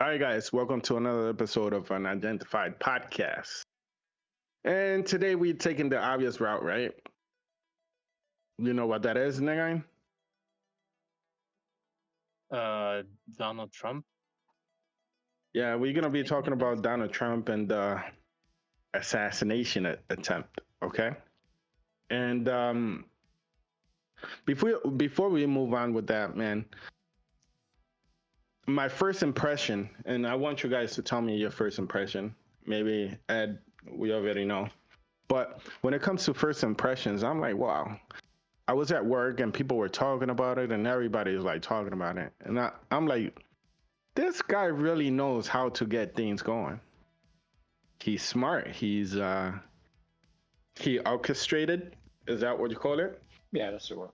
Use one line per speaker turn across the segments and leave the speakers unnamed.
All right, guys, welcome to another episode of Unidentified Podcast. And today we're taking the obvious route, right? You know what that is, nigga?
Uh, Donald Trump.
Yeah, we're gonna be
I think
talking
it is.
about Donald Trump and the assassination attempt. Okay, and before we move on with that, man, my first impression, and I want you guys to tell me your first impression. Maybe Ed, we already know, but when it comes to first impressions, I'm like, wow. I was at work and people were talking about it, and everybody was like talking about it, and I'm like, this guy really knows how to get things going. He's smart. He orchestrated. Is that what you call it?
Yeah, that's the word.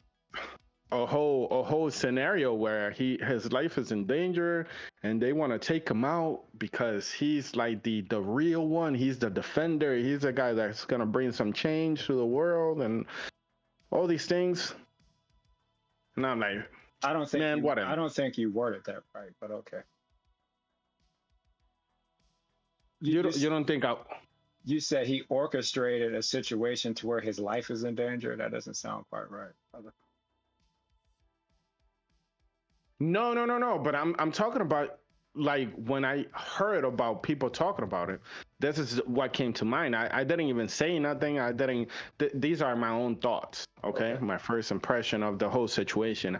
A whole scenario where his life is in danger, and they want to take him out because he's like the real one. He's the defender. He's the guy that's gonna bring some change to the world and all these things. And I'm like, man, whatever.
I don't think you worded that right, but okay.
You don't think I?
You said he orchestrated a situation to where his life is in danger. That doesn't sound quite right, brother.
No. But I'm talking about like when I heard about people talking about it. This is what came to mind. I didn't even say nothing. I didn't. These are my own thoughts. Okay, my first impression of the whole situation.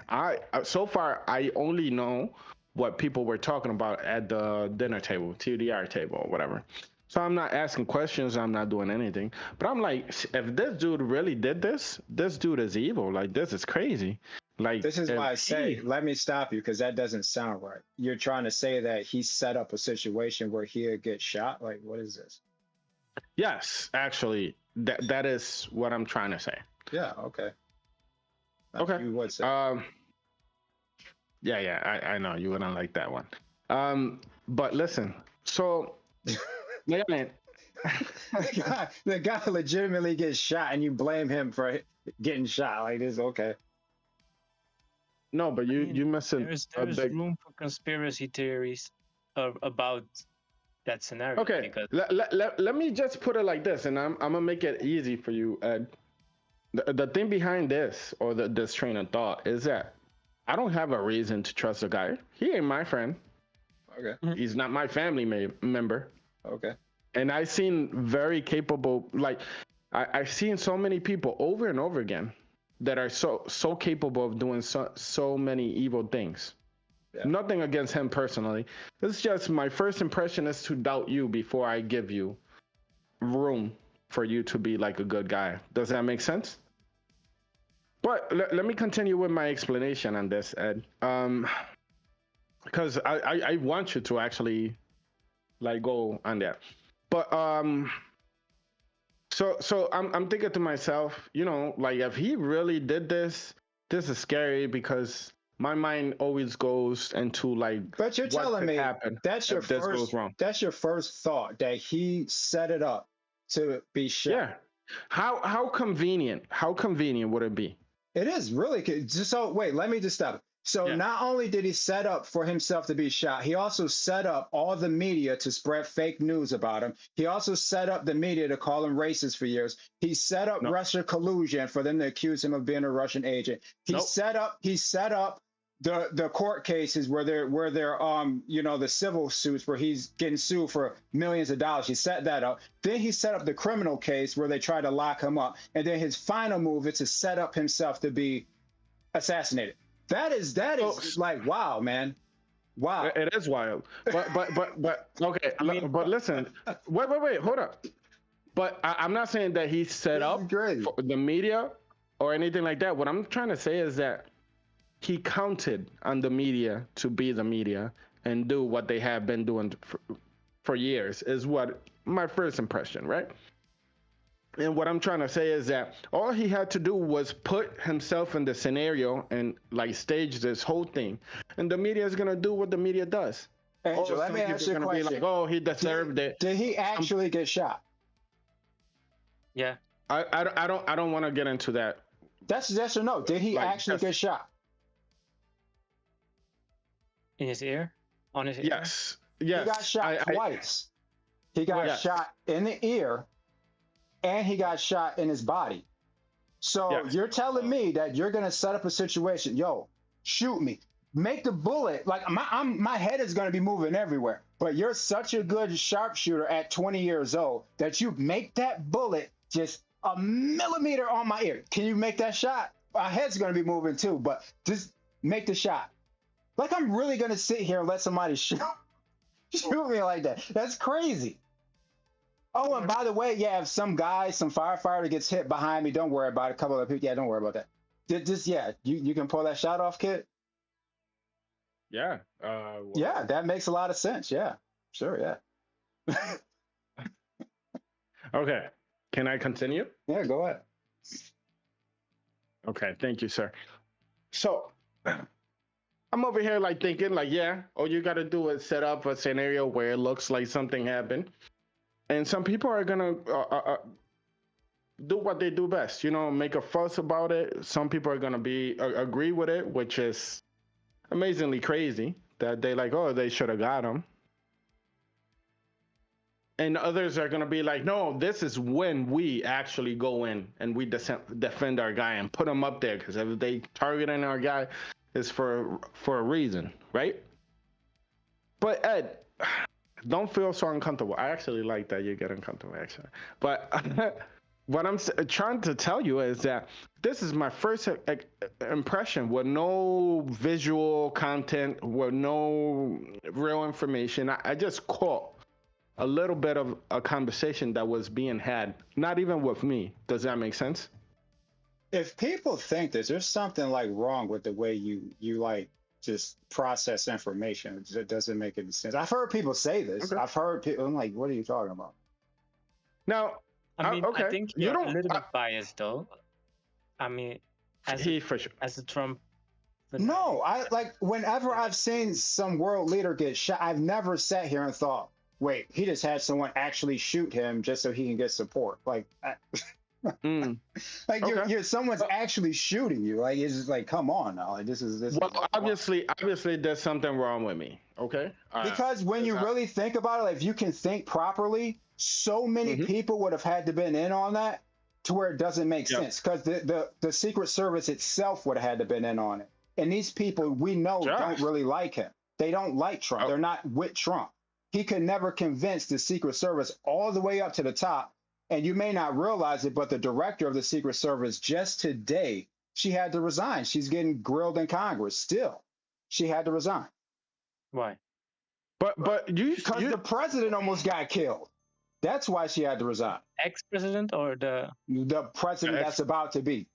So far I only know what people were talking about at the dinner table, TDR table, or whatever. So I'm not asking questions. I'm not doing anything. But I'm like, if this dude really did this, this dude is evil. Like this is crazy. Like
This is
if
why I say, let me stop you because that doesn't sound right. You're trying to say that he set up a situation where he'd get shot. Like, what is this?
yes, actually, that is what I'm trying to say.
Yeah, okay.
Okay.
You would say.
Yeah, I know you wouldn't like that one. But listen, so yeah, man.
The guy legitimately gets shot and you blame him for getting shot. Like this, okay.
No, but you missing
There's
a
there's
big.
room for conspiracy theories about that scenario
Okay,
because
let me just put it like this, and I'm gonna make it easy for you, Ed. The thing behind this, or this train of thought, is that I don't have a reason to trust a guy. He ain't my friend.
Okay.
He's not my family member.
Okay.
And I've seen very capable, like I've seen so many people over and over again that are so capable of doing so many evil things.
Yeah.
Nothing against him personally. It's just my first impression is to doubt you before I give you room for you to be like a good guy. Does that make sense? But let me continue with my explanation on this, Ed. Because I want you to actually like go on that. But so I'm thinking to myself, like if he really did this, this is scary because my mind always goes into like
But you're
what
telling
could
me
happen
that's your
if this goes
first
wrong.
that's your first thought that he set it up to be shot.
Yeah. How convenient? How convenient would it be?
It is really just so wait, let me just stop. So
Yeah.
not only did he set up for himself to be shot, he also set up all the media to spread fake news about him. He also set up the media to call him racist for years. He set up
No.
Russia collusion for them to accuse him of being a Russian agent. He
Nope.
set up the court cases where they're the civil suits where he's getting sued for millions of dollars. He set that up. Then he set up the criminal case where they try to lock him up. And then his final move is to set up himself to be assassinated. That is like wow, man. Wow.
It is wild. But okay. But listen. Wait. Hold up. But I'm not saying that he set
This is
up
great.
for the media or anything like that. What I'm trying to say is that he counted on the media to be the media and do what they have been doing for years, is what my first impression, right? And what I'm trying to say is that all he had to do was put himself in the scenario and like stage this whole thing, and the media is gonna do what the media does.
Angel, let me ask you a
Be
question.
like, oh, he deserved it.
Did he actually get shot?
yeah,
I don't want to get into that.
That's yes or no. Did he
Like,
actually
yes.
get shot?
in his ear, on his ear.
Yes, yes,
He got shot twice. He got
Yes.
shot in the ear, and he got shot in his body. So
Yes.
you're telling me that you're gonna set up a situation, yo, shoot me, make the bullet like my head is gonna be moving everywhere. But you're such a good sharpshooter at 20 years old that you make that bullet just a millimeter on my ear. Can you make that shot? My head's gonna be moving too, but just make the shot. Like I'm really gonna sit here and let somebody shoot me like that. That's crazy. Oh, and by the way, yeah, if some firefighter gets hit behind me, don't worry about it. A couple of people, yeah, don't worry about that. Just yeah, you can pull that shot off, kid.
Yeah.
Yeah, that makes a lot of sense. Yeah, sure, yeah.
Okay. Can I continue?
Yeah, go ahead.
Okay. Thank you, sir. So I'm over here like thinking like, yeah, all you got to do is set up a scenario where it looks like something happened. And some people are going to do what they do best, make a fuss about it. Some people are going to agree with it, which is amazingly crazy that they like, oh, they should have got him. And others are going to be like, no, this is when we actually go in and we defend our guy and put him up there, because if they targeting our guy, it's for a reason, right? But Ed, don't feel so uncomfortable. I actually like that you get uncomfortable, actually. But what I'm trying to tell you is that this is my first impression with no visual content, with no real information. I just caught a little bit of a conversation that was being had, not even with me. Does that make sense?
If people think this, there's something like wrong with the way you like just process information. It doesn't make any sense. I've heard people say this.
Okay.
I've heard people. I'm like, what are you talking about?
Now,
I mean,
okay.
I think
You
you're
don't-
a little bit biased, though. I mean,
for sure.
as a Trump.
No, I like whenever I've seen some world leader get shot, I've never sat here and thought, wait, he just had someone actually shoot him just so he can get support. Like, like
Okay.
someone's actually shooting you. Like, it's just like, come on now. Like, this is.
Well, obviously, there's something wrong with me. Okay.
Because when you really think about it, like, if you can think properly, so many people would have had to been in on that to where it doesn't make sense. Because the Secret Service itself would have had to been in on it. And these people we know don't really like him. They don't like Trump. They're not with Trump. He could never convince the Secret Service all the way up to the top. And you may not realize it, but the director of the Secret Service just today, she had to resign. She's getting grilled in Congress still. She had to resign.
Why?
But
Because the president almost got killed. That's why she had to resign.
Ex-president or the
president that's about to be.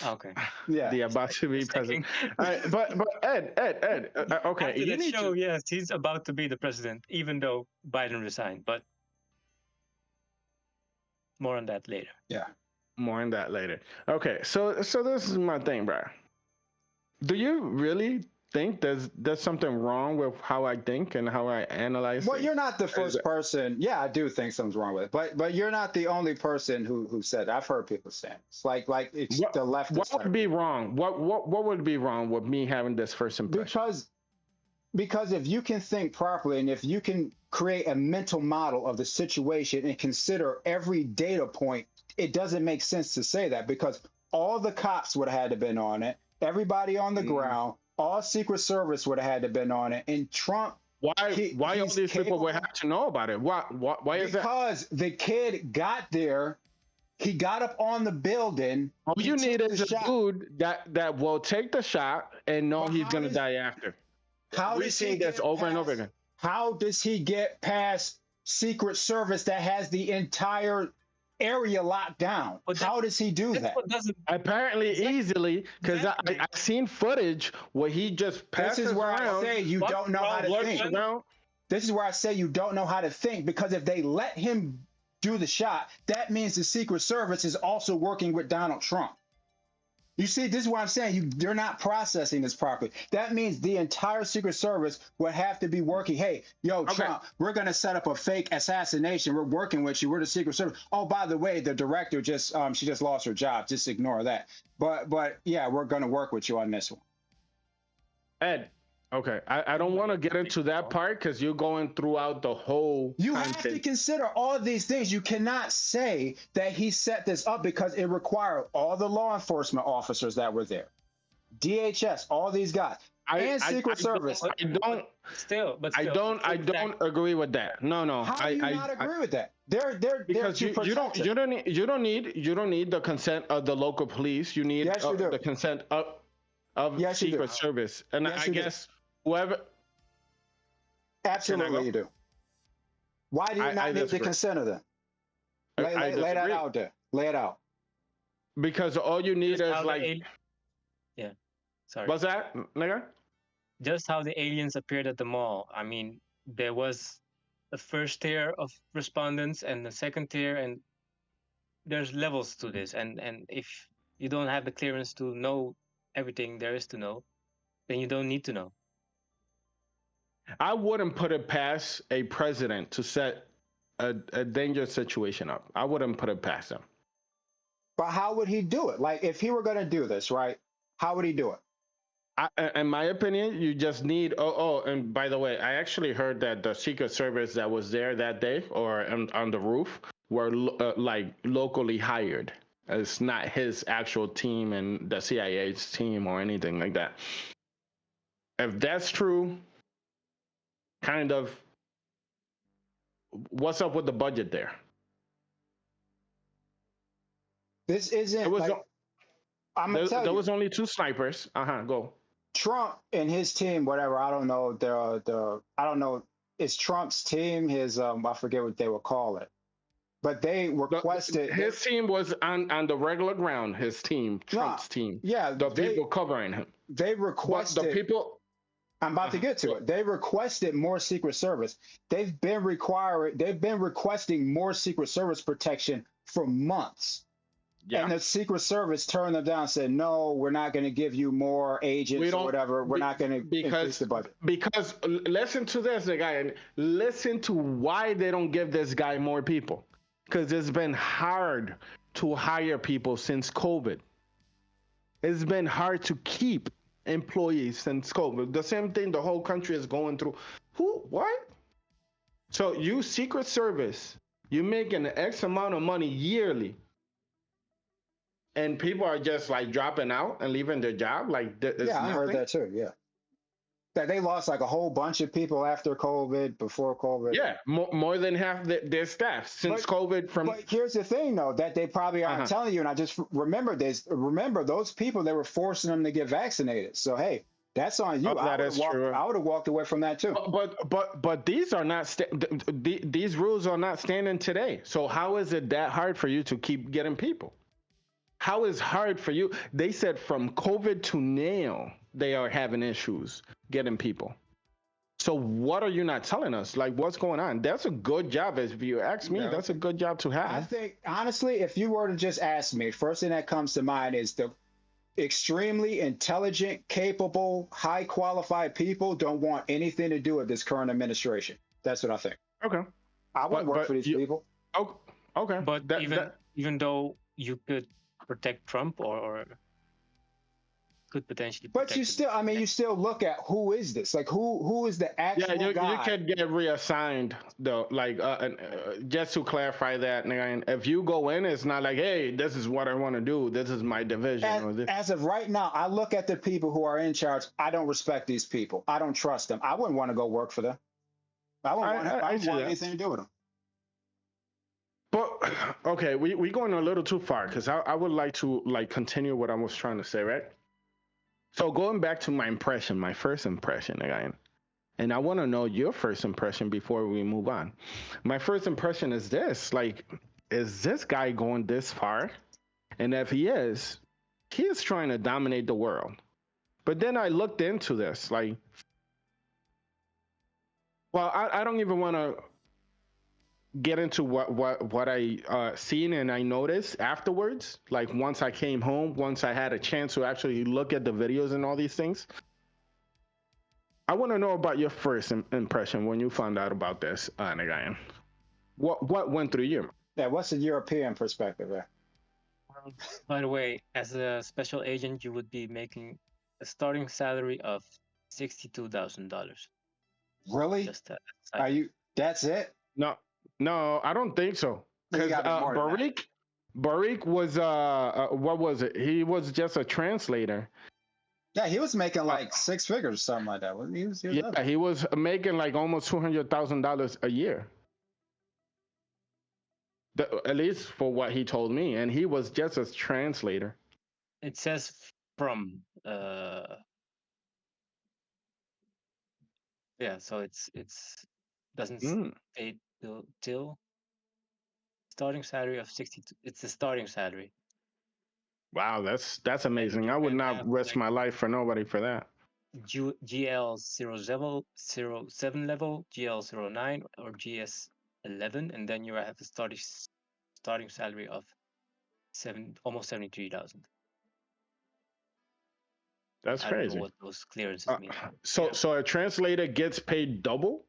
Okay.
Yeah.
The about to be president. All right, but Ed, okay.
After that show, yes, he's about to be the president, even though Biden resigned. But more on that later.
Yeah.
More on that later. Okay, so this is my thing, bro. Do you really think there's something wrong with how I think and how I analyze?
Well, you're not the first person. Yeah, I do think something's wrong with it, but you're not the only person who said it. I've heard people saying it's like it's the left.
What would be wrong? What would be wrong with me having this first impression?
Because if you can think properly and if you can create a mental model of the situation and consider every data point, it doesn't make sense to say that, because all the cops would have had to been on it, everybody on the ground, all Secret Service would have had to been on it, and Trump.
Why all these people would have to know about it? Why is that?
Because the kid got there, he got up on the building.
All you need is a dude that will take the shot and know he's gonna die after. We see this over and over again.
How does he get past Secret Service that has the entire area locked down? How does he do that?
Apparently easily, because I've seen footage where he just passes
This is where
around.
I say you don't know how to think. This is where I say you don't know how to think, because if they let him do the shot, that means the Secret Service is also working with Donald Trump. You see, this is what I'm saying. They're not processing this properly. That means the entire Secret Service would have to be working. Hey, Trump, we're going to set up a fake assassination. We're working with you. We're the Secret Service. Oh, by the way, the director she just lost her job. Just ignore that. But yeah, we're going to work with you on this one.
Ed, Okay, I don't want to get into that part because you're going throughout the whole
You have to
content.
consider all of these things. You cannot say that he set this up because it required all the law enforcement officers that were there, DHS, all these guys, and Secret Service.
But,
I don't.
but
I
still,
don't.
the
I
same fact.
don't agree with that. No, no.
How do you not agree with that? They're
Because
to protect it.
you don't need the consent of the local police. You need
Yes, you do.
the consent of
Yes, you do.
Secret Service, and
Yes,
I
you do.
guess whoever.
Absolutely, you do. Why do you
I
not need the
disagree.
consent of them?
I
Lay that
disagree.
out there. Lay it out.
Because all you need
Just
is
how the
like,
yeah, sorry.
what's that, nigga?
Just how the aliens appeared at the mall. I mean, there was a first tier of respondents and the second tier, and there's levels to this. And if you don't have the clearance to know everything there is to know, then you don't need to know.
I wouldn't put it past a president to set a dangerous situation up. I wouldn't put it past him.
But how would he do it? Like, if he were going to do this, right? How would he do it?
In my opinion, you just need. And by the way, I actually heard that the Secret Service that was there that day or on the roof were like locally hired. It's not his actual team and the CIA's team or anything like that. If that's true, kind of, what's up with the budget there?
This isn't
It was
like, I'm gonna tell
there
you,
was only 2 snipers. Go.
Trump and his team, whatever. I don't know. I don't know. It's Trump's team. His I forget what they would call it, but they requested
His team was on the regular ground. His team, Trump's team.
Yeah,
The people covering him.
they
But
requested.
the people.
I'm about to get to it. They requested more Secret Service. They've been requesting more Secret Service protection for months.
Yeah.
And the Secret Service turned them down and said, no, we're not going to give you more agents or whatever. We're not going to increase the budget.
Because listen to this, the guy, and listen to why they don't give this guy more people. Because it's been hard to hire people since COVID. It's been hard to keep employees since COVID. The same thing the whole country is going through. What? So you Secret Service, you making X amount of money yearly. And people are just like dropping out and leaving their job. Like,
I heard that too. Yeah. That they lost like a whole bunch of people after COVID, before COVID.
Yeah, more than half their staff since COVID.
But here's the thing, though, that they probably aren't telling you, and I just remember this. Remember those people, they were forcing them to get vaccinated. So hey, that's on you.
That is true.
I would have walked away from that too.
But these are not these rules are not standing today. So how is it that hard for you to keep getting people? How is hard for you? They said from COVID to now they are having issues getting people. So what are you not telling us? Like, what's going on? That's a good job. If you ask me, that's a good job to have.
I think, honestly, if you were to just ask me, first thing that comes to mind is the extremely intelligent, capable, high qualified people don't want anything to do with this current administration. That's what I think.
Okay.
I wouldn't work for these people.
Oh, okay.
But even though you could protect Trump or could potentially protect
but you still, I mean, you still look at who is this? Like, who is the actual guy?
You could get reassigned though. Like, just to clarify that, if you go in, it's not like, hey, this is what I want to do. This is my division.
As of right now, I look at the people who are in charge. I don't respect these people. I don't trust them. I wouldn't want to go work for them. I wouldn't want anything to do with them.
But okay, we going a little too far because I would like to continue what I was trying to say, right? So going back to my first impression again, and I want to know your first impression before we move on. My first impression is this: like, is this guy going this far? And if he is trying to dominate the world. But then I looked into this, like, well, I don't even want to get into what I seen and I noticed afterwards. Like once I came home, once I had a chance to actually look at the videos and all these things. I want to know about your first impression when you found out about this, Nagayan. What went through you?
Yeah, what's the European perspective there?
By the way, as a special agent, you would be making a starting salary of $62,000.
Really?
Just a
Are
side.
you? That's it?
No, no, I don't think so.
So you
Because
got to be more than that.
Barik was what was it? He was just a translator.
Yeah, he was making
Uh,
like six figures, something like that. He was up
yeah,
there.
he was making like almost $200,000 a year. At least for what he told me, and he was just a translator.
It says from. Yeah, so it's doesn't
Mm.
state till starting salary of 62. It's the starting salary.
Wow, that's
And
amazing.
you
I would
can
not
have
risk
like
my life for nobody for that.
GL 07 level, GL 09, or GS 11, and then you have a starting salary of almost 73,000.
That's
I don't know
crazy.
what those clearances
Uh,
mean, but
so
yeah.
so a translator gets paid double,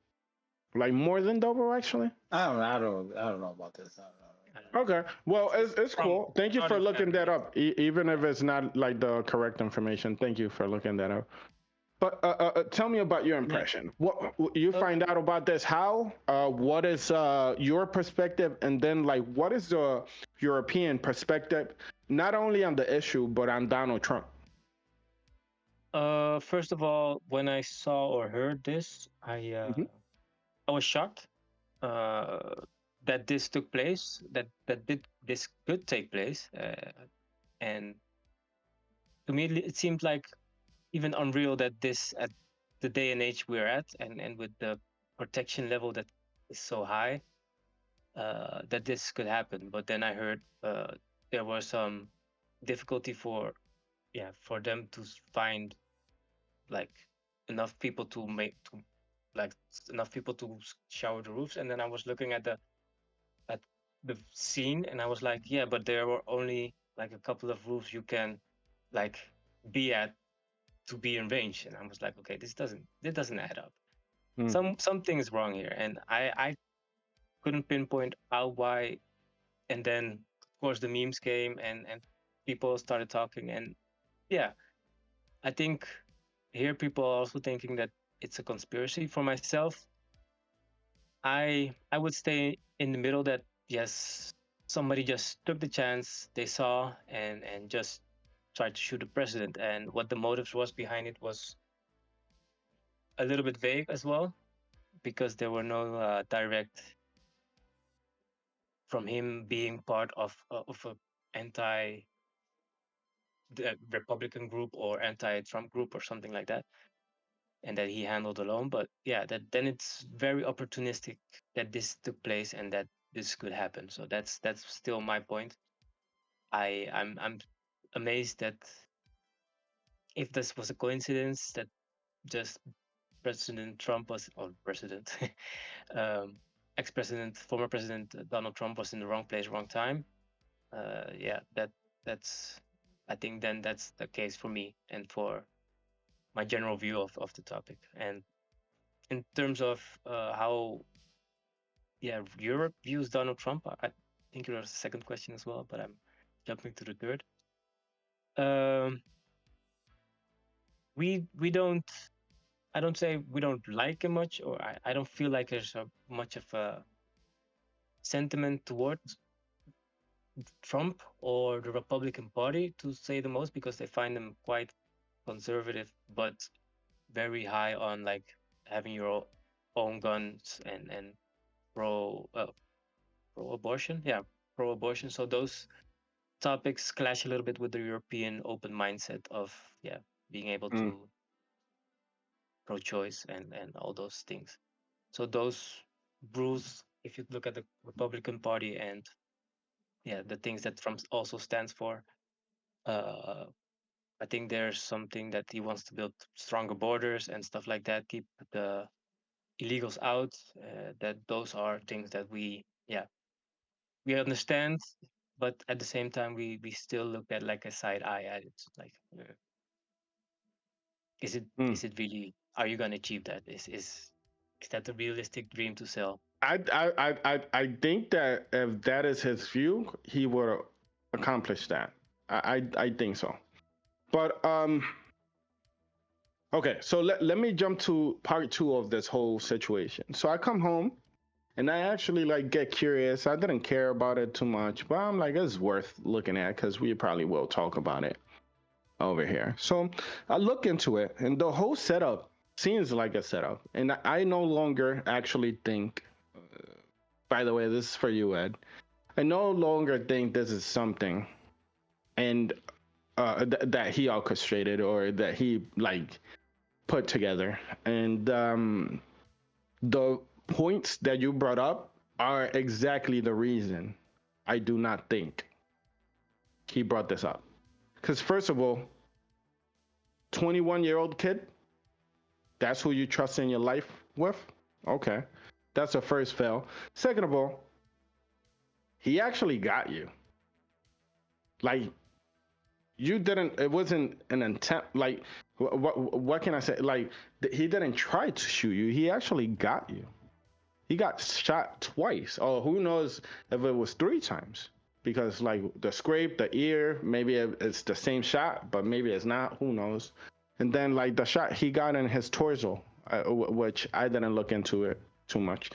like more than double actually.
I don't know about this. I don't know.
I don't know.
Okay, well
It's
it's
from
cool. Thank you for
starting
looking
salary.
that
It's
up, even if
yeah.
it's not like the correct information. Thank you for looking that up. But tell me about your
Yeah.
impression. What you
Uh,
find out about this? How? What is your perspective? And then, like, what is the European perspective, not only on the issue but on Donald Trump?
First of all, when I saw or heard this,
Hmm.
I was shocked uh, that this took place, that this could take place, and to me it seemed like even unreal that this at the day and age we're at, and with the protection level that is so high, that this could happen. But then I heard there was some difficulty for them to find like enough people to make to like enough people to shower the roofs. And then I was looking at the scene, and I was like, yeah, but there were only like a couple of roofs you can like be at to be in range. And I was like, okay, this doesn't add up.
Mm.
Something is wrong here, and I couldn't pinpoint out why. And then of course the memes came, and people started talking, and yeah, I think here people are also thinking that it's a conspiracy. For myself, I would stay in the middle, that yes, somebody just took the chance they saw, and just tried to shoot the president, and what the motives was behind it was a little bit vague as well, because there were no direct from him being part of a anti the Republican group or anti-Trump group or something like that, and that he handled alone. But yeah, that then it's very opportunistic that this took place and that this could happen. So that's still my point. I'm amazed that if this was a coincidence, that just President Trump was, or President, um, ex-president, former President Donald Trump was in the wrong place, wrong time. Yeah, that's I think then that's the case for me and for my general view of the topic. And in terms of how yeah Europe views Donald Trump, I think there was a second question as well, but I'm jumping to the third. Um, we don't. I don't say we don't like him much, or I don't feel like there's much of a sentiment towards Trump or the Republican Party, to say the most, because they find them quite conservative, but very high on like having your own guns and pro pro abortion. Yeah, pro abortion. So those topics clash a little bit with the European open mindset of yeah being able
Mm.
to pro choice and all those things. So those rules, if you look at the Republican Party and yeah the things that Trump also stands for, uh, I think there's something that he wants to build stronger borders and stuff like that, keep the illegals out. That those are things that we understand, but at the same time we still look at like a side eye at it. Like, is it
Mm.
is it really? Are you gonna achieve that? Is that a realistic dream to sell?
I think that if that is his view, he would accomplish that. I think so. But Okay, so let me jump to part two of this whole situation. So I come home and I actually like get curious. I didn't care about it too much, but I'm like, it's worth looking at because we probably will talk about it over here. So I look into it, and the whole setup seems like a setup. And I no longer actually think, by the way, this is for you, Ed. I no longer think this is something and that he orchestrated or that he like put together. And the points that you brought up are exactly the reason I do not think he brought this up. Because, first of all, 21-year-old kid, that's who you trust in your life with? Okay. That's a first fail. Second of all, he actually got you. Like, you didn't, it wasn't an attempt. Like, what can I say? Like, he didn't try to shoot you, he actually got you. He got shot twice. Oh, who knows if it was three times? Because like the scrape, the ear, maybe it's the same shot, but maybe it's not. Who knows? And then like the shot he got in his torso, which I didn't look into it too much.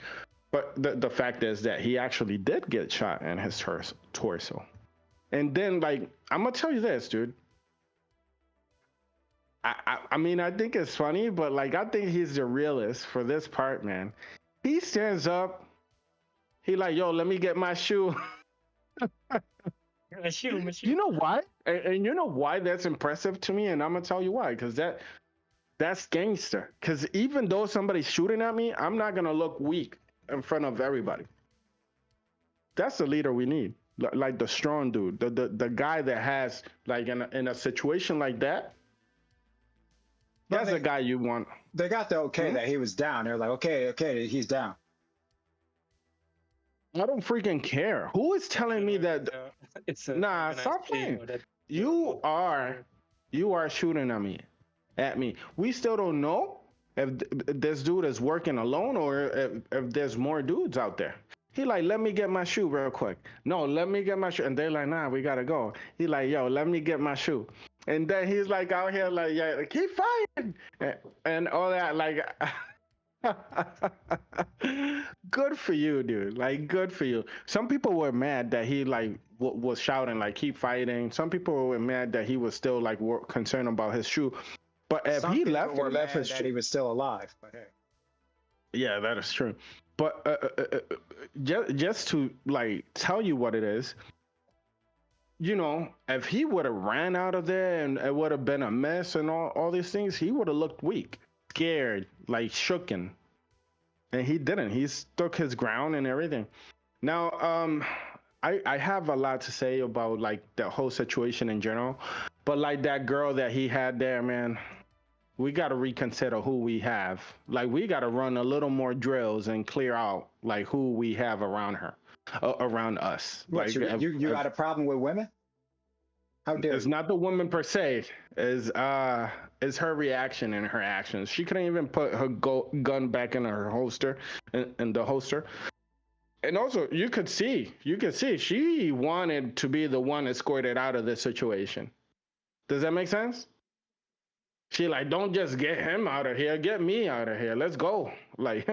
But the fact is that he actually did get shot in his torso. And then like I'm gonna tell you this, dude. I mean I think it's funny, but like I think he's the realist for this part, man. He stands up. He like, yo, let me get my shoe.
My shoe, my shoe.
You know why? And you know why that's impressive to me? And I'm gonna tell you why. Because that's gangster. Because even though somebody's shooting at me, I'm not gonna look weak in front of everybody. That's the leader we need. Like the strong dude, the guy that has like in a situation like that. That's the guy you want.
They got the okay that he was down. They're like, okay, he's down.
I don't freaking care. Who is telling me that?
It's a
Nah, stop playing. You are shooting at me. We still don't know if this dude is working alone or if there's more dudes out there. He like, let me get my shoe real quick. No, let me get my shoe. And they're like, nah, we gotta go. He like, yo, let me get my shoe. And then he's like out here like, yeah, keep fighting and all that. Like, good for you, dude. Like, good for you. Some people were mad that he like was shouting like, keep fighting. Some people were mad that he was still like concerned about his shoe. But if he left his shoe,
he was still alive. But hey,
yeah, that is true. But just to like tell you what it is, you know, if he would have ran out of there and it would have been a mess and all these things, he would have looked weak, scared, like shooken. And he didn't. He stuck his ground and everything. Now, I have a lot to say about like the whole situation in general, but like that girl that he had there, man, we got to reconsider who we have. Like we got to run a little more drills and clear out like who we have around her, around us.
What,
like
you got a problem with women? How dare
it's
you?
not the woman per se, is her reaction and her actions. She couldn't even put her gun back in her holster, in the holster. And also, you could see she wanted to be the one escorted out of this situation. Does that make sense? She like, don't just get him out of here, get me out of here. Let's go. Like,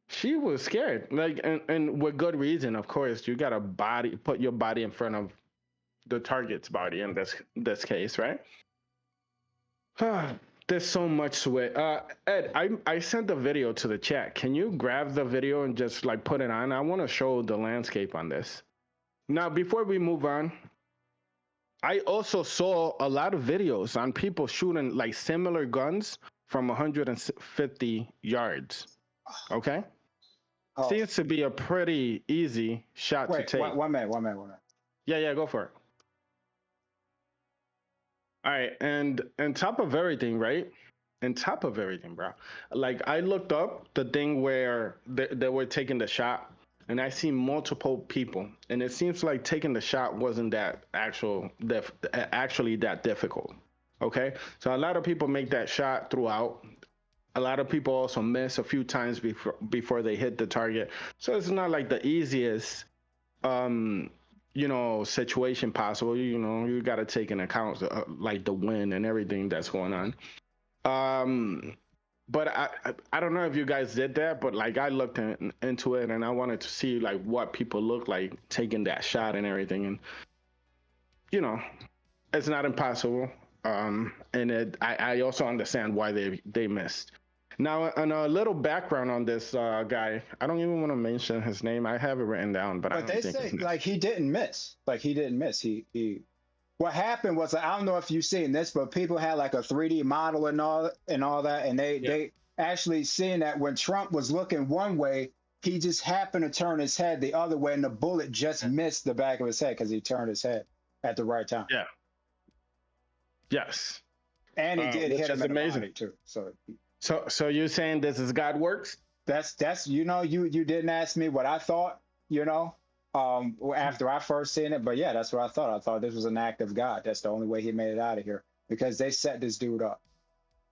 she was scared. Like, and with good reason, of course. You gotta put your body in front of the target's body in this case, right? There's so much to it. Ed, I sent the video to the chat. Can you grab the video and just like put it on? I want to show the landscape on this. Now, before we move on, I also saw a lot of videos on people shooting like similar guns from 150 yards. Okay?
Oh.
Seems to be a pretty easy shot to take.
One minute.
Yeah, go for it. All right, and on top of everything, right? On top of everything, bro. Like I looked up the thing where they were taking the shot, and I see multiple people, and it seems like taking the shot wasn't that actually that difficult. Okay, so a lot of people make that shot throughout. A lot of people also miss a few times before they hit the target. So it's not like the easiest situation possible. You know, you got to take into account like the wind and everything that's going on. Um, but I don't know if you guys did that, but like I looked into it and I wanted to see like what people look like taking that shot and everything, and you know, it's not impossible. And I also understand why they missed. Now, on a little background on this guy, I don't even want to mention his name. I have it written down, but I
But
don't
they
think
say
it's
like he didn't miss. Like he didn't miss. He what happened was I don't know if you've seen this, but people had like a 3D model and all that, and
Yeah.
they actually seen that when Trump was looking one way, he just happened to turn his head the other way, and the bullet just missed the back of his head because he turned his head at the right time.
Yeah. Yes.
And he did
Which
hit him
is
in the
amazing.
body too.
So you're saying this is God works?
That's you didn't ask me what I thought, after I first seen it, but yeah, that's what I thought. I thought this was an act of God. That's the only way he made it out of here because they set this dude up.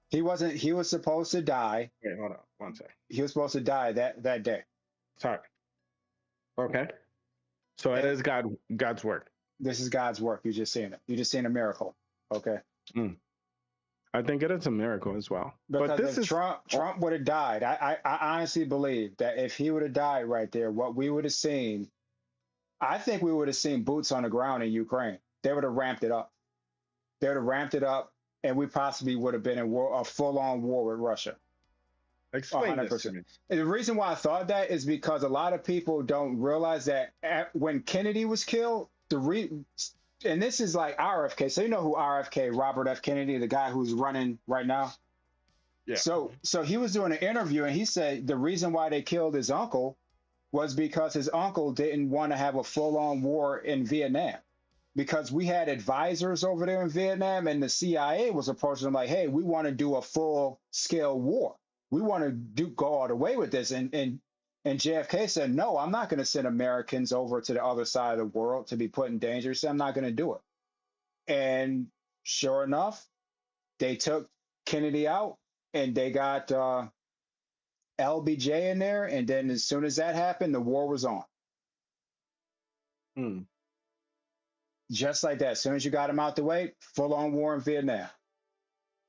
He was supposed to die.
Wait, hold on one second.
He was supposed to die that day.
Sorry. Okay. So it is God's work.
This is God's work. You just seen it. You just seen a miracle. Okay.
I think it is a miracle as well.
Because
but this
if
is
Trump would have died, I honestly believe that if he would have died right there, what we would have seen, I think we would have seen boots on the ground in Ukraine. They would have ramped it up. They would have ramped it up, and we possibly would have been in a full-on war with Russia.
explain this to me.
And the reason why I thought that is because a lot of people don't realize that when Kennedy was killed, and this is like RFK. So you know who RFK, Robert F. Kennedy, the guy who's running right now?
Yeah.
So he was doing an interview and he said the reason why they killed his uncle was because his uncle didn't want to have a full-on war in Vietnam. Because we had advisors over there in Vietnam and the CIA was approaching them like, hey, we want to do a full-scale war. We want to go all the way with this. And JFK said, no, I'm not going to send Americans over to the other side of the world to be put in danger. He said, I'm not going to do it. And sure enough, they took Kennedy out and they got LBJ in there. And then as soon as that happened, the war was on. Just like that. As soon as you got him out the way, full on war in Vietnam.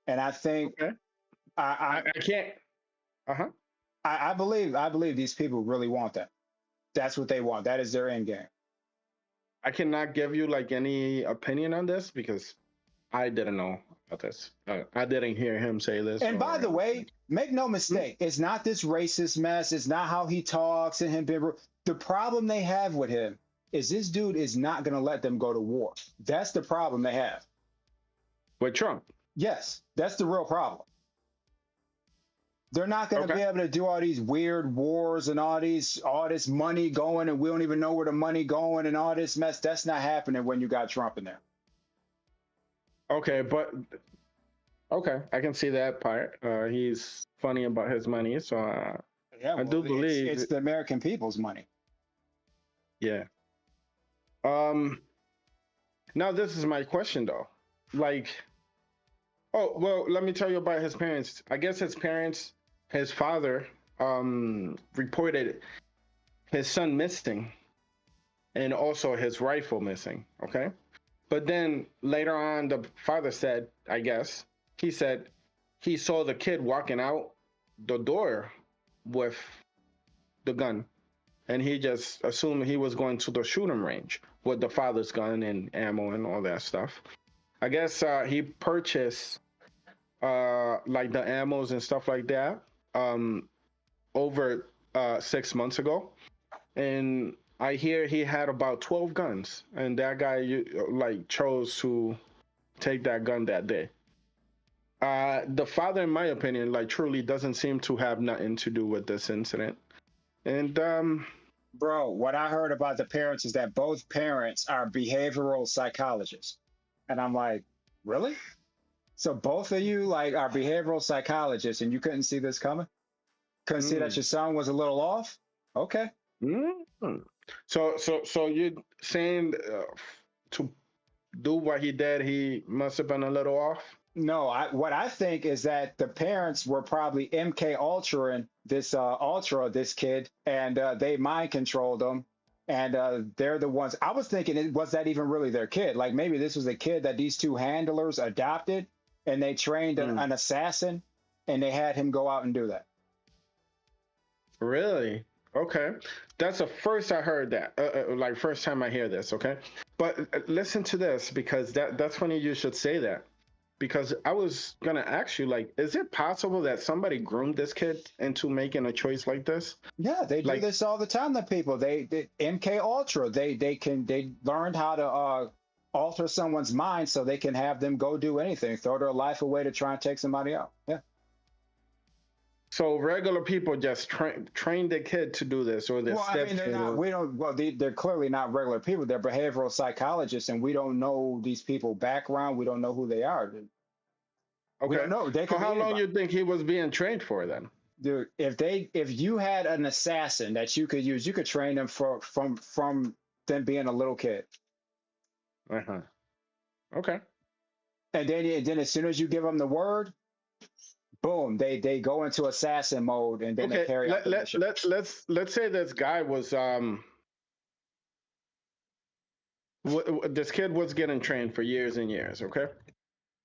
And I think
Okay. I can't.
I believe these people really want that. That's what they want. That is their end game.
I cannot give you like any opinion on this because I didn't know about this. I didn't hear him say this.
And by the way, make no mistake, it's not this racist mess. It's not how he talks and him being. The problem they have with him is this dude is not going to let them go to war. That's the problem they have.
with Trump.
Yes, that's the real problem. They're not going to be able to do all these weird wars and all this money going, and we don't even know where the money going and all this mess. That's not happening when you got Trump in there.
Okay, I can see that part. He's funny about his money, so
Yeah,
I do believe
it's the American people's money.
Yeah. Now this is my question though. Like, oh well, let me tell you about his parents. I guess his father, reported his son missing, and also his rifle missing. Okay, but then later on, the father said, I guess he said he saw the kid walking out the door with the gun. And he just assumed he was going to the shooting range with the father's gun and ammo and all that stuff. I guess he purchased like the ammos and stuff like that over 6 months ago. And I hear he had about 12 guns, and that guy like chose to take that gun that day. The father, in my opinion, like truly doesn't seem to have nothing to do with this incident. And
bro, what I heard about the parents is that both parents are behavioral psychologists. And I'm like, really? So both of you like are behavioral psychologists and you couldn't see this coming? Couldn't see that your son was a little off? Okay.
So you're saying to do what he did, he must have been a little off?
No, what I think is that the parents were probably MK Ultraing this kid, and they mind controlled him, and they're the ones. I was thinking, was that even really their kid? Like maybe this was a kid that these two handlers adopted, and they trained an assassin, and they had him go out and do that.
Really? Okay. That's the first I heard that. Like first time I hear this. Okay. But listen to this because that's funny you should say that. Because I was gonna ask you, like, is it possible that somebody groomed this kid into making a choice like this?
Yeah, they do
Like,
this all the time. The people they MK Ultra, they learned how to alter someone's mind so they can have them go do anything, throw their life away to try and take somebody out. Yeah.
so regular people just train the kid to do this, or the
Well, I mean, they're
stepkid,
not.
or
We don't. Well, they're clearly not regular people. They're behavioral psychologists, and we don't know these people' background. We don't know who they are. We don't
okay.
know. They
So
could be
how long
anybody.
you think he was being trained for then?
Dude, if you had an assassin that you could use, you could train them from them being a little kid,
Uh-huh. Okay.
and then as soon as you give them the word, boom, they go into assassin mode, and then they
Okay.
carry out the mission.
Let's say this guy was this kid was getting trained for years and years. Okay.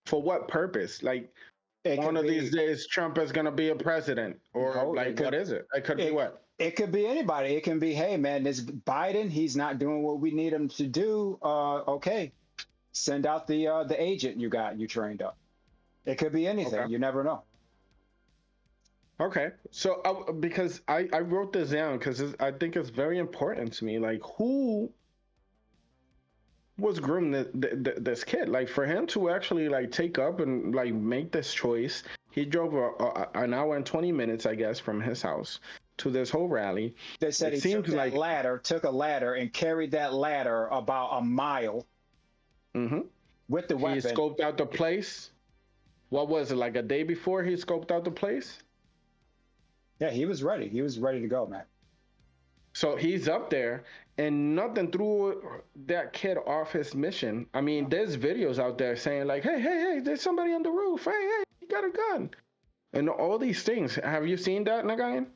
For what purpose? Like,
It
one
could
of these
be
days Trump is gonna be a president, or
no,
like what is it? It could be what?
it could be anybody. It can be, hey man, this Biden, he's not doing what we need him to do. Okay, send out the agent you trained up. It could be anything.
Okay.
You never know.
Okay. So because I wrote this down because I think it's very important to me. Like, who was grooming this kid? Like, for him to actually like take up and like make this choice, he drove an hour and 20 minutes, I guess, from his house to this whole rally.
They said
It
he took
seems like
took a ladder and carried that ladder about a mile
hmm
with the
he
weapon.
scoped out the place. What was it, like a day before he scoped out the place?
Yeah, he was ready. He was ready to go, man.
So he's up there, and nothing threw that kid off his mission. I mean, there's videos out there saying like, hey, there's somebody on the roof. Hey, he got a gun, and all these things. Have you seen that, Nagayan?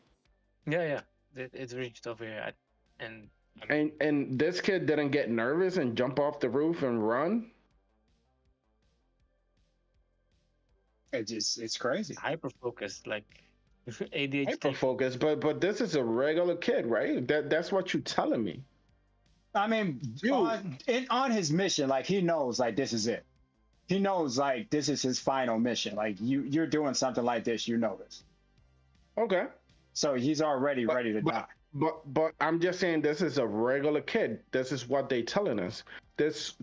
Yeah. It's reached over here, and
And this kid didn't get nervous and jump off the roof and run.
It's crazy.
hyper focused, like ADHD.
Hyper focus, but this is a regular kid, right? That's what you're telling me.
I mean, on his mission, like he knows, like this is it. He knows, like this is his final mission. Like you're doing something like this, you know this.
Okay.
So he's already ready to die.
But I'm just saying, this is a regular kid. This is what they telling us. This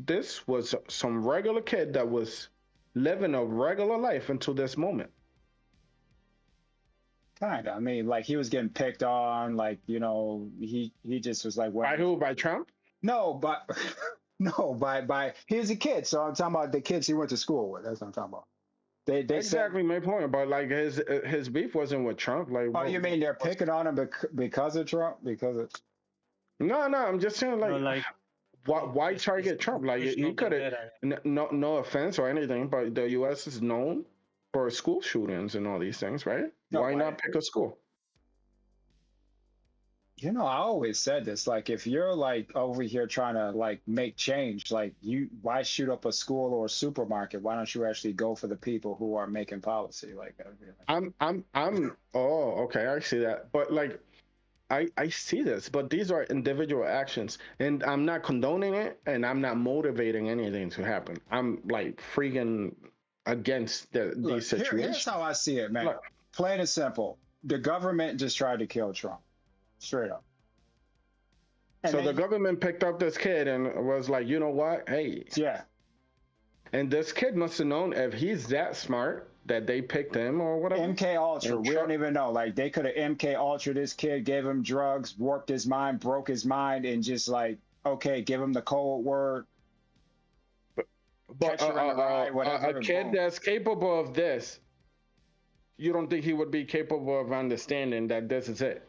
was some regular kid that was living a regular life until this moment.
Kinda. I mean, like he was getting picked on. Like he just was like,
By
what?
who? By Trump?
No, but no, by he was a kid. So I'm talking about the kids he went to school with. That's what I'm talking about. They
Exactly my point. But like his beef wasn't with Trump. Like,
Oh, you mean they're picking on him because of Trump? Because it's
no. I'm just saying, like,
like
why target Trump? Like, he could have. No offense or anything, but the U.S. is known for school shootings and all these things, right?
No,
Why
why-
not pick a school?
I always said this. Like, if you're like over here trying to like make change, like why shoot up a school or a supermarket? Why don't you actually go for the people who are making policy? Like,
I'm. Oh, okay, I see that. But like, I see this, but these are individual actions, and I'm not condoning it, and I'm not motivating anything to happen. I'm like freaking against these
Look,
situations.
here's how I see it, man.
Look.
Plain and simple. The government just tried to kill Trump, straight up. And
So the government picked up this kid and was like, you know what? Hey,
yeah,
and this kid must have known if he's that smart that they picked him or whatever.
MK Ultra.
And
We don't
Trump-
even know. Like they could have MK Ultra this kid, gave him drugs, warped his mind, broke his mind, and just like, okay, give him the code word.
But
catch her in the ride, whatever,
a kid
boom.
that's capable of this, you don't think he would be capable of understanding that this is it?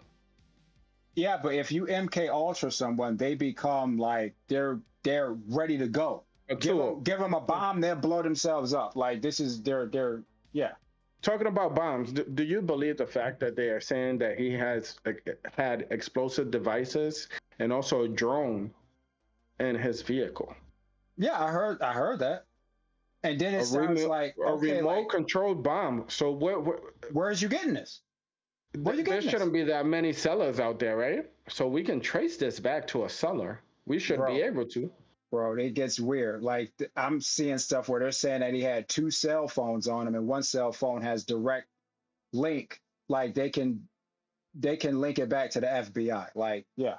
Yeah, but if you MK Ultra someone, they become like they're ready to go.
A tool.
Give them a bomb, they'll blow themselves up. Like this is their yeah.
Talking about bombs, do you believe the fact that they are saying that he has had explosive devices and also a drone in his vehicle?
Yeah, I heard that. And then it
A
sounds
remote,
like,
a
okay,
remote
like,
controlled bomb. So
where's you getting this? Where are you
there
getting this?
shouldn't be that many sellers out there, right? So we can trace this back to a seller. We should be
Bro,
able to.
bro, it gets weird. Like I'm seeing stuff where they're saying that he had two cell phones on him and one cell phone has direct link. Like they can link it back to the FBI. Like, yeah.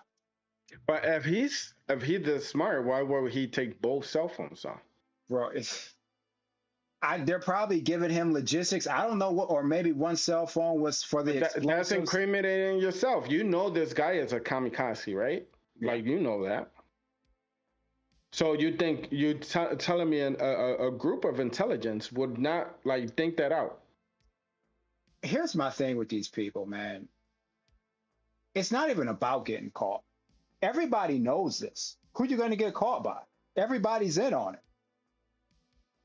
But if he's this smart, why would he take both cell phones off?
Bro, they're probably giving him logistics. I don't know what, or maybe one cell phone was for the
That's
explosives.
incriminating yourself. You know this guy is a kamikaze, right?
Yeah.
Like you know that. So you think you telling me a group of intelligence would not like think that out?
Here's my thing with these people, man. It's not even about getting caught. Everybody knows this. Who you going to get caught by? Everybody's in on it.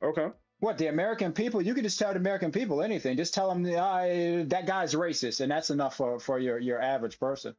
Okay.
What, the American people? You can just tell the American people anything. Just tell them that guy's racist, and that's enough for your average person.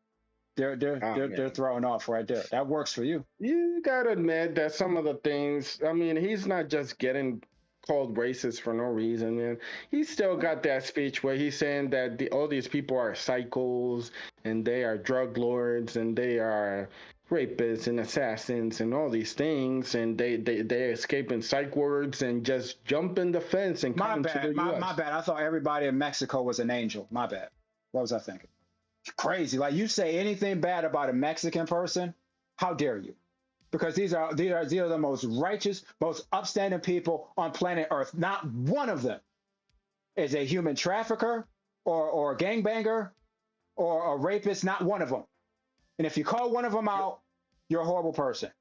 They're thrown off right there. That works for you.
You gotta admit that some of the things. I mean, he's not just getting called racist for no reason, man. He's still got that speech where he's saying that all these people are psychos and they are drug lords and they are rapists and assassins and all these things, and they're escaping psych wards and just jumping the fence and
My
coming to the
bad.
U.S.
My bad. I thought everybody in Mexico was an angel. My bad. What was I thinking? Crazy. Like you say anything bad about a Mexican person, how dare you? Because these are the most righteous, most upstanding people on planet Earth. Not one of them is a human trafficker or a gangbanger or a rapist. Not one of them. And if you call one of them out, you're a horrible person.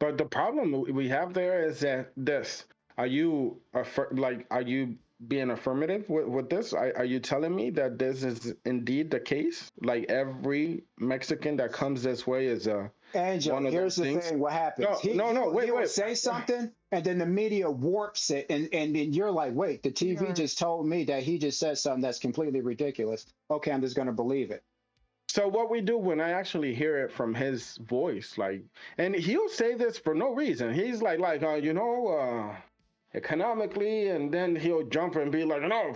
But the problem we have there is that are you are you being affirmative with this? Are you telling me that this is indeed the case? Like every Mexican that comes this way is
Angel,
one of
here's
those
the
things?
thing. What happens?
No,
He will
wait.
say something, and then the media warps it, and then you're like, wait, the TV just told me that he just said something that's completely ridiculous. Okay, I'm just going to believe it.
So what we do when I actually hear it from his voice, like, and he'll say this for no reason. He's like, economically, and then he'll jump and be like, no,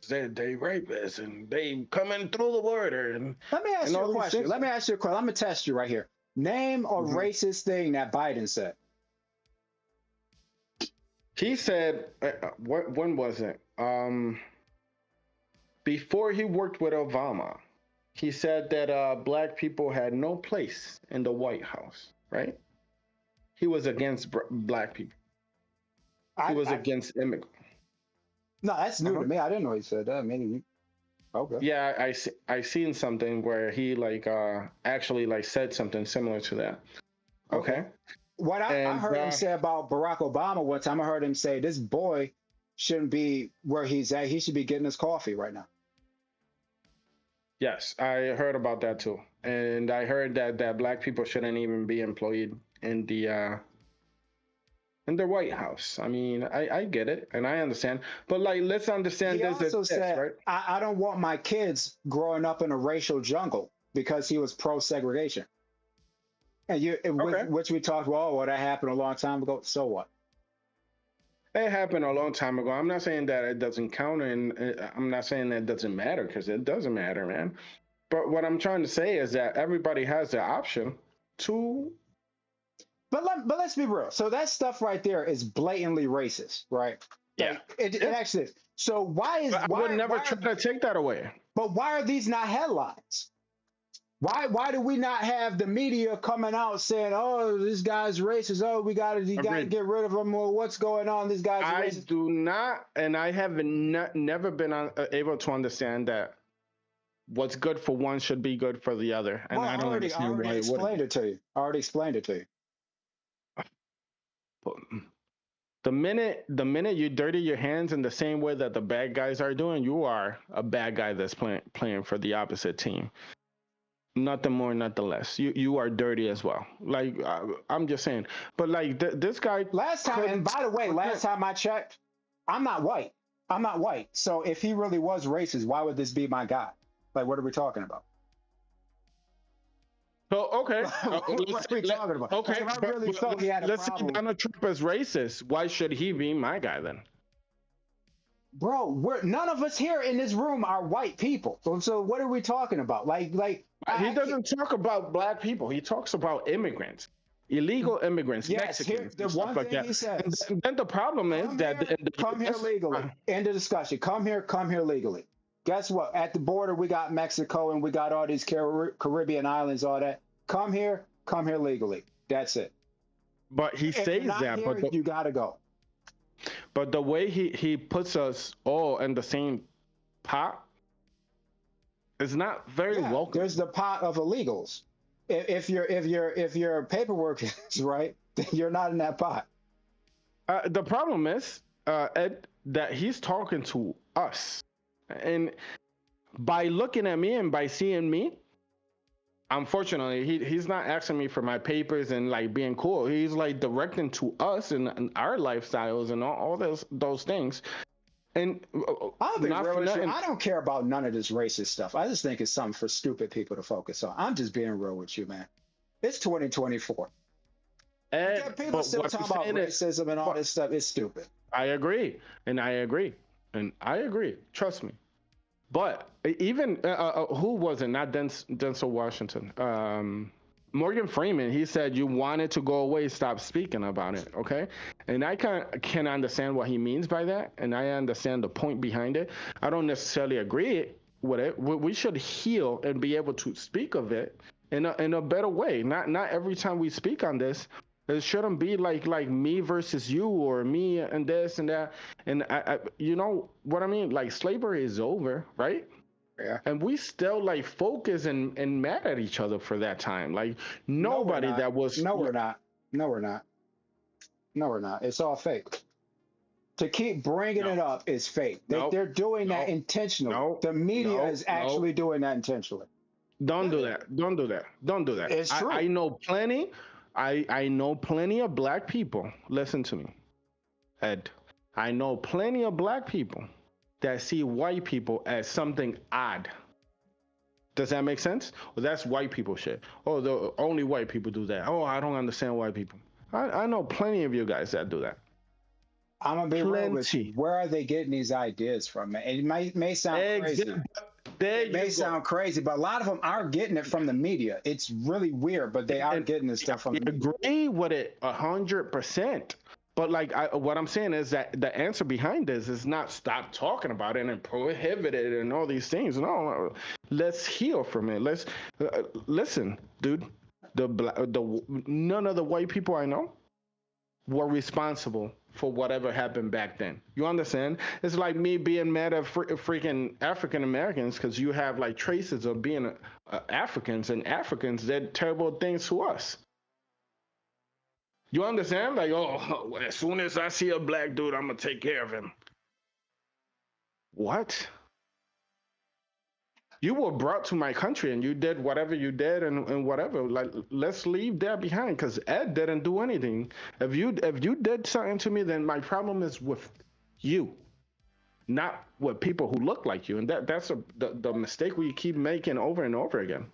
they rapists and they coming through the border and
Let me ask you a question.
things.
Let me ask you a question. I'm going to test you right here. Name a racist thing that Biden said.
He said, when was it? Before he worked with Obama, he said that black people had no place in the White House, right? He was against black people. He was against immigrants.
No, that's new to me. I didn't know he said that. Maybe you. Okay.
Yeah, I seen something where he actually said something similar to that. Okay.
What I heard him say about Barack Obama one time, I heard him say this boy shouldn't be where he's at. He should be getting his coffee right now.
Yes, I heard about that too, and I heard that black people shouldn't even be employed in the White House. I mean, I get it and I understand, but let's understand
He also said,
right?
I don't want my kids growing up in a racial jungle because he was pro segregation. And which we talked, well, that happened a long time ago. So what?
It happened a long time ago. I'm not saying that it doesn't count, and I'm not saying that it doesn't matter, because it doesn't matter, man. But what I'm trying to say is that everybody has the option to.
But let's be real. So that stuff right there is blatantly racist, right?
Yeah.
It actually is. So why
would never try to take that away.
But why are these not headlines? Why do we not have the media coming out saying, "Oh, this guy's racist. Oh, you got to get rid of him." Or what's going on? This guy's racist.
I do not, and I have never been able to understand that what's good for one should be good for the other, and I don't understand why it wouldn't.
I already explained it to you.
The minute you dirty your hands in the same way that the bad guys are doing, you are a bad guy that's playing for the opposite team. Nothing more, nothing less. You are dirty as well. I'm just saying. But this guy.
Last time, and by the way, last time I checked, I'm not white. So if he really was racist, why would this be my guy? Like, what are we talking about?
So okay,
What are we talking about? Like
okay,
if I really felt he had a
let's say
problem,
Donald Trump is racist. Why should he be my guy then?
bro, we're none of us here in this room are white people. So what are we talking about?
He
I can't.
doesn't talk about black people. He talks about immigrants, illegal immigrants,
Yes, here
Mexicans,
the
and stuff
one
like
thing
that.
he
And
says.
then the problem is that in the
Come here
US,
legally. End of discussion. Come here legally. Guess what? At the border, we got Mexico and we got all these Caribbean islands, all that. Come here legally. That's it.
but he
If you're
says
not
that,
here, you gotta go.
but the way he puts us all in the same pot is not very
Yeah,
welcome.
there's the pot of illegals. If your paperwork is right, then you're not in that pot.
The problem is, Ed, that he's talking to us, and by looking at me and by seeing me, unfortunately, he's not asking me for my papers and like being cool. He's like directing to us and our lifestyles and all those things. And
I'll be
not
real
for
with you.
nothing.
I don't care about none of this racist stuff. I just think it's something for stupid people to focus on. I'm just being real with you, man. It's 2024.
Ed,
People
but
still
what I'm
talking about
saying is,
racism and all this stuff. It's stupid.
I agree, and I agree, and I agree. Trust me. But even who was it? Not Denzel Washington. Morgan Freeman. He said you wanted to go away. Stop speaking about it. Okay, and I can understand what he means by that, and I understand the point behind it. I don't necessarily agree with it. We should heal and be able to speak of it in a better way. Not every time we speak on this. It shouldn't be like me versus you or me and this and that. And you know what I mean? Like slavery is over, right?
Yeah.
And we still like focus and mad at each other for that time. Like
No, we're
nobody
not.
that was
No, we're not. No, we're not. No, we're not. It's all fake. To keep bringing
no,
it up is fake.
no,
They're doing that
no,
intentionally.
no,
The media
no,
is
no.
actually doing that intentionally.
Don't
Yeah,
do that. Don't do that. Don't do that.
it's
I
true.
know plenty. I know plenty of black people. Listen to me, Ed. I know plenty of black people that see white people as something odd. Does that make sense? Well, that's white people shit. Oh, the only white people do that. Oh, I don't understand white people. I know plenty of you guys that do that.
I'm gonna be real with you.
Plenty.
Where are they getting these ideas from, man? It may sound crazy.
There
It may
you
sound
go.
crazy, but a lot of them are getting it from the media. It's really weird, but they are
And
getting this stuff from
I
the media.
agree with it 100%. But like, what I'm saying is that the answer behind this is not stop talking about it and prohibit it and all these things. No, let's heal from it. Let's listen, dude. The none of the white people I know were responsible for whatever happened back then. You understand? It's like me being mad at freaking African Americans because you have like traces of being Africans, and Africans did terrible things to us. You understand? Like, oh, as soon as I see a black dude, I'm gonna take care of him. What? You were brought to my country and you did whatever you did and whatever. Like, let's leave that behind because Ed didn't do anything. If you did something to me, then my problem is with you, not with people who look like you. And that's the mistake we keep making over and over again.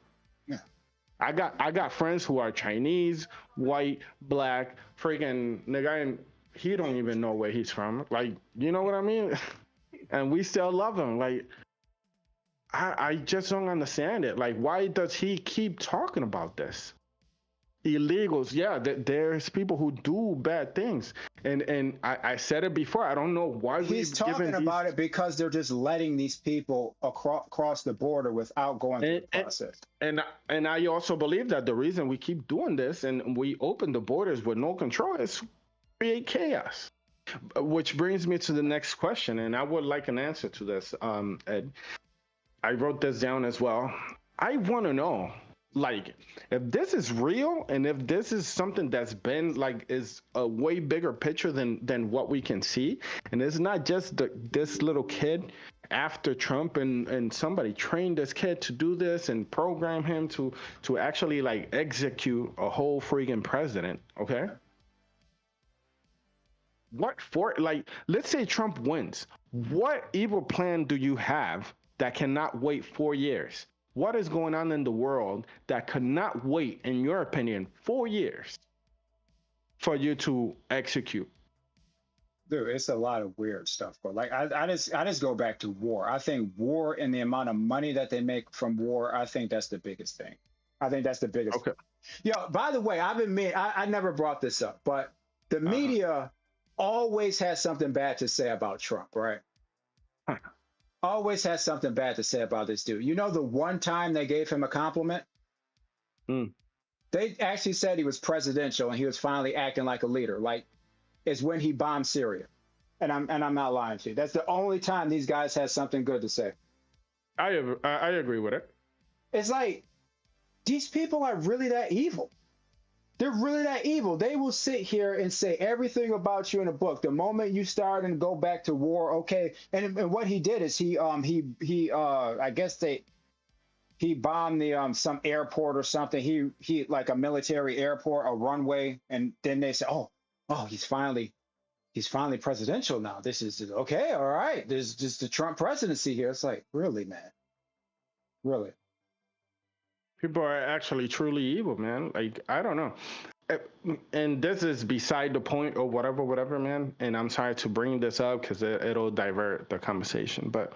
Yeah.
I got friends who are Chinese, white, black, freaking nigga, and he don't even know where he's from. Like, you know what I mean? And we still love him. Like, I just don't understand it. Like, why does he keep talking about this? Illegals, yeah, there's people who do bad things, and I said it before. I don't know why
He's
we've
talking
given
about
these.
it because they're just letting these people across the border without going through
And,
the process.
and I also believe that the reason we keep doing this and we open the borders with no control is create chaos. Which brings me to the next question, and I would like an answer to this, Ed. I wrote this down as well. I want to know, like, if this is real and if this is something that's been like is a way bigger picture than what we can see, and it's not just this little kid after Trump and somebody trained this kid to do this and program him to actually like execute a whole freaking president. Okay, what for? Like, let's say Trump wins. What evil plan do you have that cannot wait 4 years? what is going on in the world that could not wait, in your opinion, 4 years for you to execute?
Dude, it's a lot of weird stuff. But like I just go back to war. I think war and the amount of money that they make from war, I think that's the biggest thing. I think that's the biggest.
Okay.
Yo, by the way, I never brought this up, but the
Uh-huh.
media always has something bad to say about Trump, right? Always has something bad to say about this dude. You know, the one time they gave him a compliment,
Mm.
they actually said he was presidential and he was finally acting like a leader. Like, is when he bombed Syria, and I'm not lying to you. That's the only time these guys had something good to say.
I agree with it.
It's like these people are really that evil. They're really that evil. They will sit here and say everything about you in a book. The moment you start and go back to war, okay. And what he did is he I guess he bombed the some airport or something. He like a military airport, a runway, and then they say, oh, he's finally presidential now. This is okay, all right. There's just the Trump presidency here. It's like, really, man, really.
People are actually truly evil, man. Like, I don't know. Uh, And this is beside the point or whatever, man. And I'm sorry to bring this up because it'll divert the conversation. But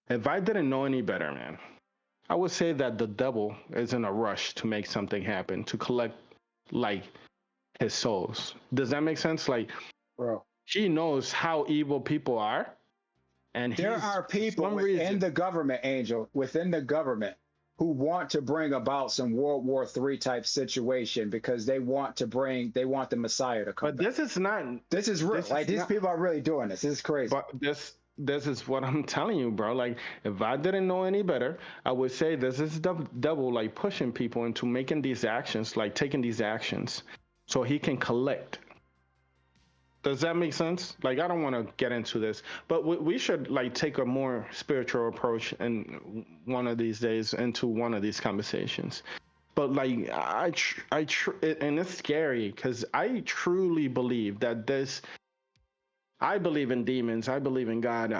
if I didn't know any better, man, I would say that the devil is in a rush to make something happen, to collect like his souls. Does that make sense? Like,
Bro,
he knows how evil people are, and
there
he's
are
for
people
some
within
reason.
the government, Angel, within the government, who want to bring about some World War III type situation because they want the Messiah to come
But
back.
this is not.
This is real.
This
Like
is
these
not.
people are really doing this. This is crazy.
But this is what I'm telling you, bro. Like, if I didn't know any better, I would say this is the devil like pushing people into making these actions, like taking these actions, so he can collect. Does that make sense? Like, I don't want to get into this, but we should like take a more spiritual approach in one of these days into one of these conversations. But like, and it's scary because I truly believe that this. I believe in demons. I believe in God.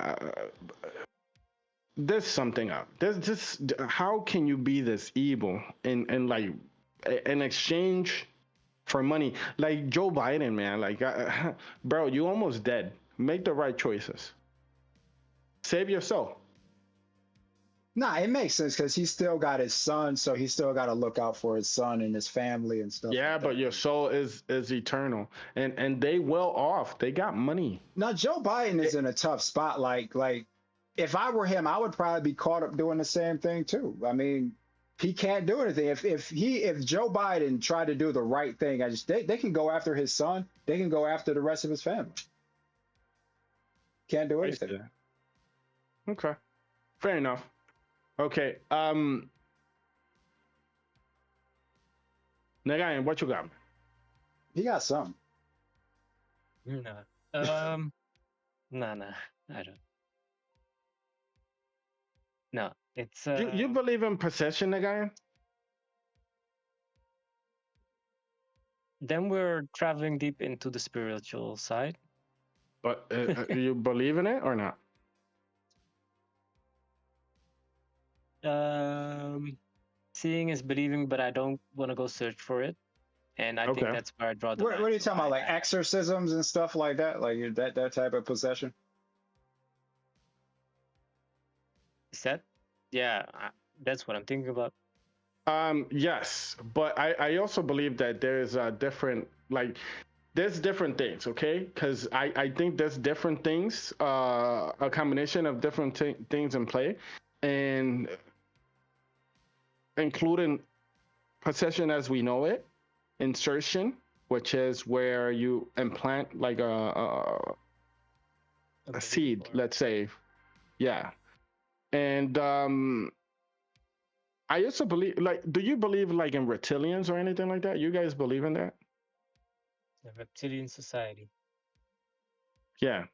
There's something up. There's just how can you be this evil in like in exchange for money? Like Joe Biden, man. Like, bro, you almost dead. Make the right choices. Save your soul.
Nah, it makes sense because he's still got his son, so he's still got to look out for his son and his family and stuff
Yeah,
like
but
that.
your soul is eternal, and they well off. They got money.
Now, Joe Biden is
It,
in a tough spot. Like if I were him, I would probably be caught up doing the same thing too. I mean, he can't do anything. If Joe Biden tried to do the right thing, they can go after his son. They can go after the rest of his family. Can't do
I see
anything.
that. Okay, fair enough. Okay, Nagayan, what you got?
He got something.
No. Nah, I don't. No, it's
You believe in possession, Nagayan?
then we're traveling deep into the spiritual side.
But you believe in it or not?
Seeing is believing, but I don't want to go search for it, and I think
Okay.
that's where I draw the
What
line.
are you
So
talking about? Like exorcisms and stuff like that? Like that type of possession?
is that? Yeah, that's what I'm thinking about.
Yes, but I also believe that there's a different like there's different things, okay? Because I think there's different things, a combination of different things in play, and including possession as we know it, insertion, which is where you implant like a seed, let's say, yeah, and I also believe, like, do you believe like in reptilians or anything like that? You guys believe in that?
The reptilian society.
I
Yeah.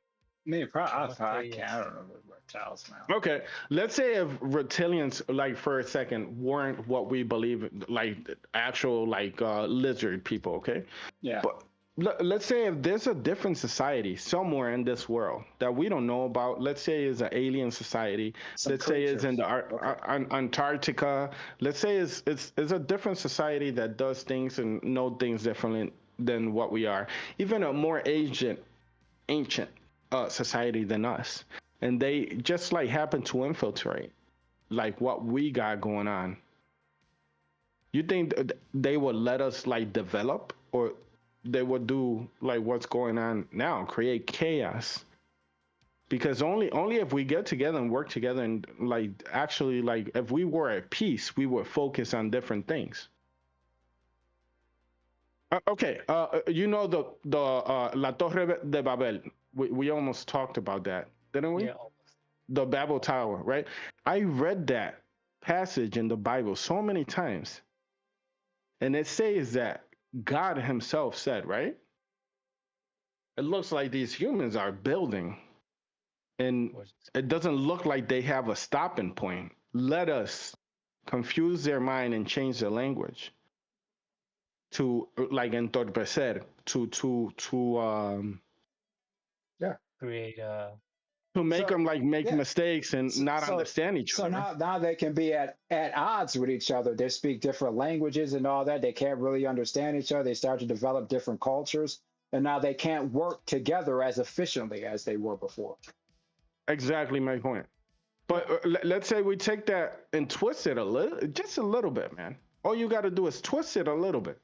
mean,
I must
I
say
can't. I
yes.
don't know the reptiles now.
Okay. Let's say if reptilians, like for a second, weren't what we believe, like actual like lizard people. Okay.
Yeah.
But let's say if there's a different society somewhere in this world that we don't know about, let's say it's an alien society,
Some
let's say it's in
creatures.
the
Okay.
Antarctica, let's say it's a different society that does things and know things differently than what we are, even a more ancient society than us, and they just like happen to infiltrate like what we got going on. You think they would let us like develop, or they would do like what's going on now, create chaos? Because only if we get together and work together and like actually like if we were at peace, we would focus on different things. Okay, you know the La Torre de Babel. We almost talked about that, didn't we?
Yeah, almost.
The Babel Tower, right? I read that passage in the Bible so many times, and it says that God Himself said, right? It looks like these humans are building,
Of
and
course.
it doesn't look like they have a stopping point. Let us confuse their mind and change their language to like entorpecer,
Yeah.
Create
to make
So
them like make
yeah.
mistakes and
So
not
so,
understand each
so
other.
now they can be at odds with each other. They speak different languages and all that. They can't really understand each other. They start to develop different cultures, and now they can't work together as efficiently as they were before.
Exactly my point.
Yeah.
But let's say we take that and twist it a little, just a little bit, man. All you got to do is twist it a little bit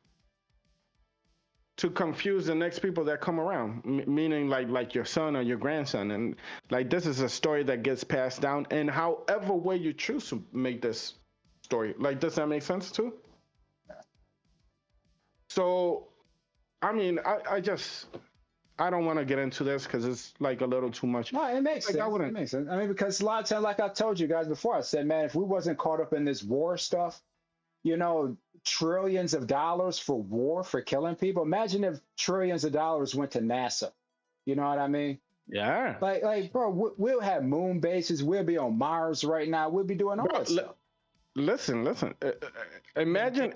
to confuse the next people that come around, meaning like your son or your grandson, and like this is a story that gets passed down, and however way you choose to make this story, like does that make sense too? So, I mean, I don't want to get into this because it's like a little too much.
No, it makes
Like I
sense. It
wouldn't.
makes sense. I mean, because a lot of times, like I told you guys before, I said, man, if we wasn't caught up in this war stuff, you know, trillions of dollars for war, for killing people. Imagine if trillions of dollars went to NASA. You know what I mean?
Yeah,
Bro, we'll have moon bases. We'll be on Mars right now. We'll be doing all
bro.
this stuff.
Listen.
then
Imagine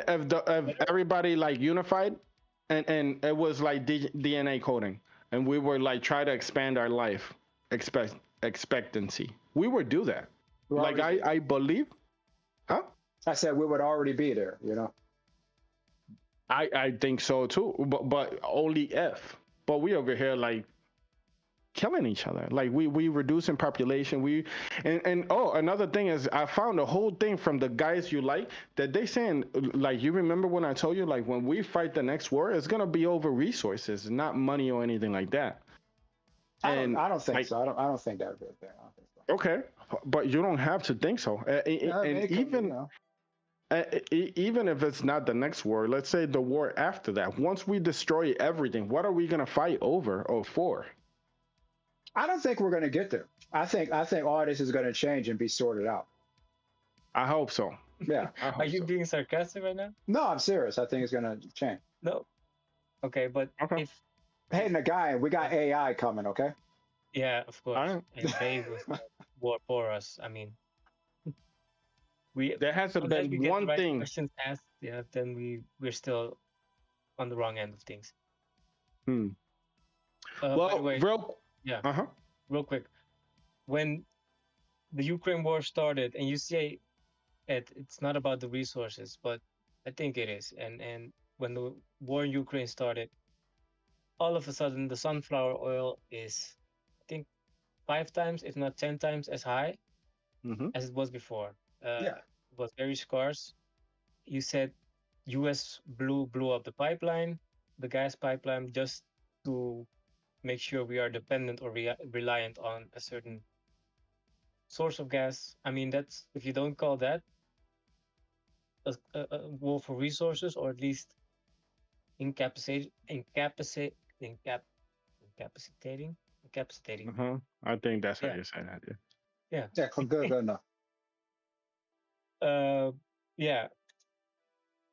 if
better.
everybody like unified, and it was like DNA coding, and we were like try to expand our life expectancy. We would do that.
We'll
Like
already be there.
I believe, huh?
I said we would already be there. You know.
I think so too. But only if. But we over here like killing each other. Like we reducing population. And oh, another thing is I found a whole thing from the guys you like that they saying like, you remember when I told you like when we fight the next war, it's gonna be over resources, not money or anything like that. And
I don't think
like
so. I don't think that would be a thing. I don't think so.
okay, but you don't have to think so.
Yeah, I mean,
And
it could be, you know.
even if it's not the next war, let's say the war after that, once we destroy everything, what are we gonna fight over or for?
I don't think we're going to get there. I think all this is going to change and be sorted out.
I hope so.
Yeah.
I
Are
hope
you
so.
being sarcastic right now?
No, I'm serious. I think it's going to change.
No. Okay, but
Okay.
if
Hey, Nagai, we got AI coming. Okay.
yeah, of
All
course,
right.
and they will war for us. I mean, we
There hasn't
unless we
been
get the
one
right
thing.
questions asked, yeah, then we're still on the wrong end of things.
Hmm.
By the
Well,
way,
real.
yeah,
Uh-huh.
real quick, when the Ukraine war started, and you say it's not about the resources, but I think it is. And when the war in Ukraine started, all of a sudden the sunflower oil is, I think, 5 times, if not 10 times, as high
Mm-hmm.
as it was before.
Yeah.
It was very scarce. You said U.S. blew up the pipeline, the gas pipeline, just to make sure we are dependent or reliant on a certain source of gas. I mean, that's if you don't call that a war for resources, or at least incapacitate, incapacit, incap, incapacitating, incapacitating.
Uh-huh. I think that's how
Yeah,
you say that. Yeah.
yeah,
Yeah. Good enough.
uh, yeah.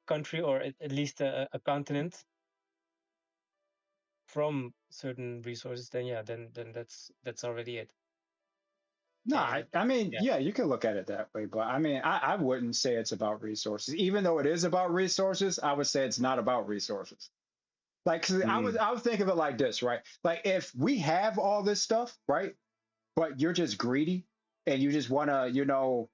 Country, or at least a continent from certain resources. Then yeah, then that's already it.
No,
And
I mean,
yeah,
yeah, you can look at it that way, but I mean, I wouldn't say it's about resources. Even though it is about resources, I would say it's not about resources. Like, 'cause I was thinking of it like this, right? Like, if we have all this stuff, right, but you're just greedy and you just want to, you know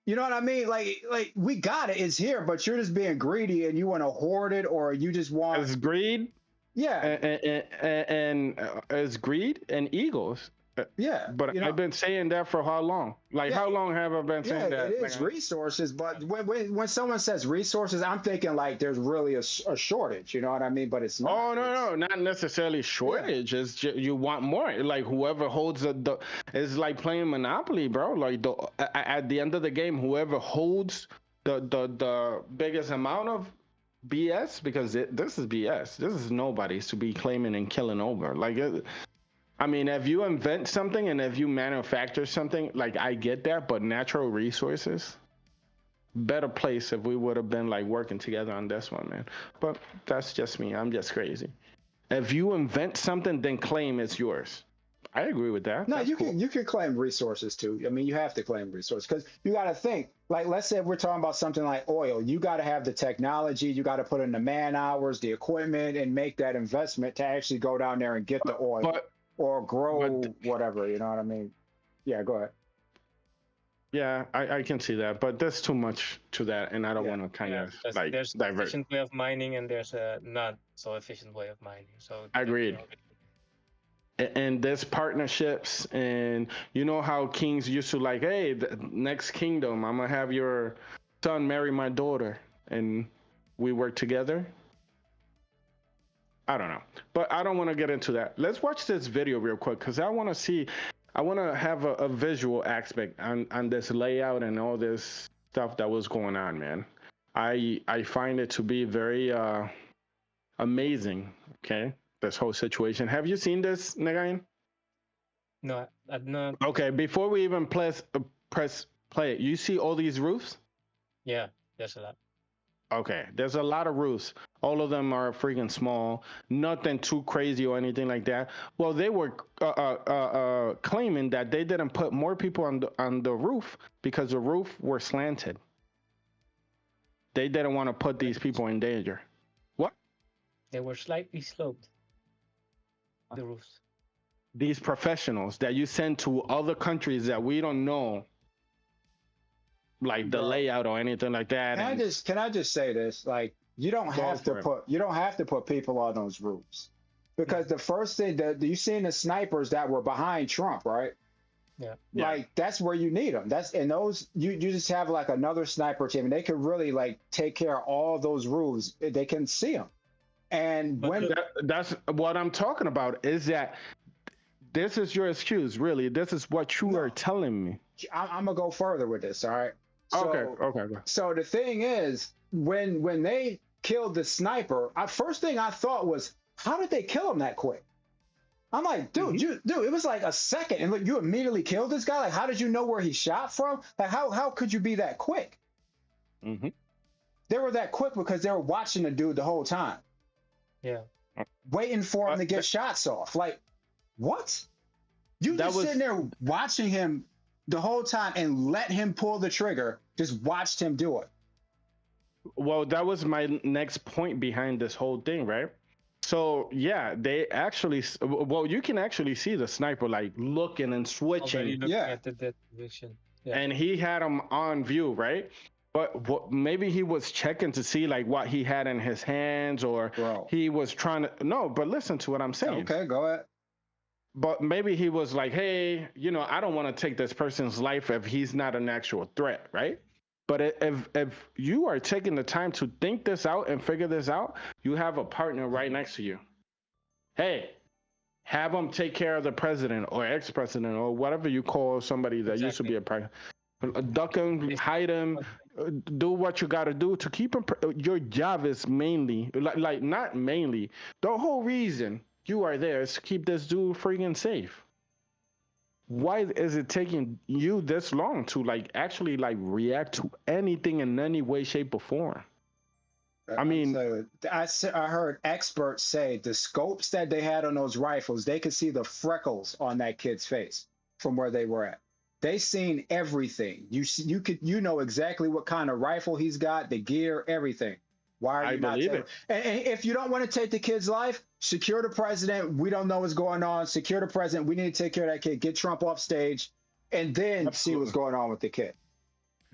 what I mean? Like we got it, it's here, but you're just being greedy and you want to hoard it, or you just want,
It's greed
yeah,
and it's greed and egos.
yeah,
But I've been saying that for how long? Like,
yeah,
how long have I been
yeah,
saying that?
it is resources. But when someone says resources, I'm thinking like there's really a shortage. You know what I mean? But it's not.
Oh no,
It's,
no, not necessarily shortage. It's just you want more. Like whoever holds the it's like playing Monopoly, bro. Like at the end of the game, whoever holds the biggest amount of BS, because this is BS. This is nobody's to be claiming and killing over. Like, I mean, if you invent something and if you manufacture something, like I get that, but natural resources, better place if we would have been like working together on this one, man. But that's just me. I'm just crazy. If you invent something, then claim it's yours. I agree with that.
no,
That's
you
cool.
can claim resources too. I mean, you have to claim resources because you got to think. Like, let's say if we're talking about something like oil, you got to have the technology, you got to put in the man hours, the equipment, and make that investment to actually go down there and get the oil
But
or grow
but
whatever. You know what I mean? Yeah, go ahead.
yeah, I can see that. But there's too much to that, and I don't
Yeah.
want to kind
Yeah,
of
because
like
there's an
divert.
efficient way of mining and there's a not so efficient way of mining. So
Agreed. And there's partnerships, and you know how kings used to like, hey, the next kingdom, I'm gonna have your son marry my daughter, and we work together. I don't know, but I don't want to get into that. Let's watch this video real quick because I want to have a visual aspect on this layout and all this stuff that was going on, man. I find it to be very amazing. Okay, this whole situation. Have you seen this, Nagain?
No, I'm not.
Okay, before we even press play, you see all these roofs?
Yeah, there's a lot.
Okay, there's a lot of roofs. All of them are freaking small, nothing too crazy or anything like that. Well, they were claiming that they didn't put more people on the roof because the roof were slanted. They didn't want to put these people in danger. What?
They were slightly sloped. The roofs.
These professionals that you send to other countries that we don't know, like the
Bro,
layout or anything like that.
can I just say this? Like, you don't
Go
have to
for it.
put people on those roofs because the first thing that you seen the snipers that were behind Trump, right?
Yeah.
Yeah.
Like, that's where you need them. That's and those you just have like another sniper team, and they can really like take care of all those roofs. They can see them, and
But
when
That's what I'm talking about. Is that this is your excuse? Really, this is what you
No.
are telling me.
I'm gonna go further with this, all right? So,
Okay.
So the thing is, when they killed the sniper, first thing I thought was, how did they kill him that quick? I'm like, dude, it was like a second, and look, you immediately killed this guy. Like, how did you know where he shot from? Like, how could you be that quick?
Mm-hmm.
They were that quick because they were watching the dude the whole time,
Yeah.
waiting for him to get shots off. Like, what? You just sitting there watching him the whole time and let him pull the trigger. Just watched him do it.
Well, that was my next point behind this whole thing, right? So yeah, they actually. Well, you can actually see the sniper like looking and
Already
switching,
looking
Yeah.
at the position. Yeah.
and he had him on view, right? But maybe he was checking to see like what he had in his hands, or
Bro.
he was trying to. No, but listen to what I'm saying.
Okay, go ahead.
But maybe he was like, hey, I don't want to take this person's life if he's not an actual threat, right? But if you are taking the time to think this out and figure this out, you have a partner right next to you. Hey, have him take care of the president or ex-president or whatever you call somebody that used to be a president. Duck him, hide him, do what you got to do to keep him. Your job is mainly, like not mainly, the whole reason you are there is to keep this dude freaking safe. Why is it taking you this long to like actually like react to anything in any way, shape, or form? I mean,
So, I heard experts say the scopes that they had on those rifles, they could see the freckles on that kid's face from where they were at. They seen everything. You know exactly what kind of rifle he's got, the gear, everything. Why are
I
you not
believe
taking?
it.
And if you don't want to take the kid's life, secure the president. We don't know what's going on. Secure the president. We need to take care of that kid. Get Trump off stage, and then see what's
Absolutely.
going on with the kid.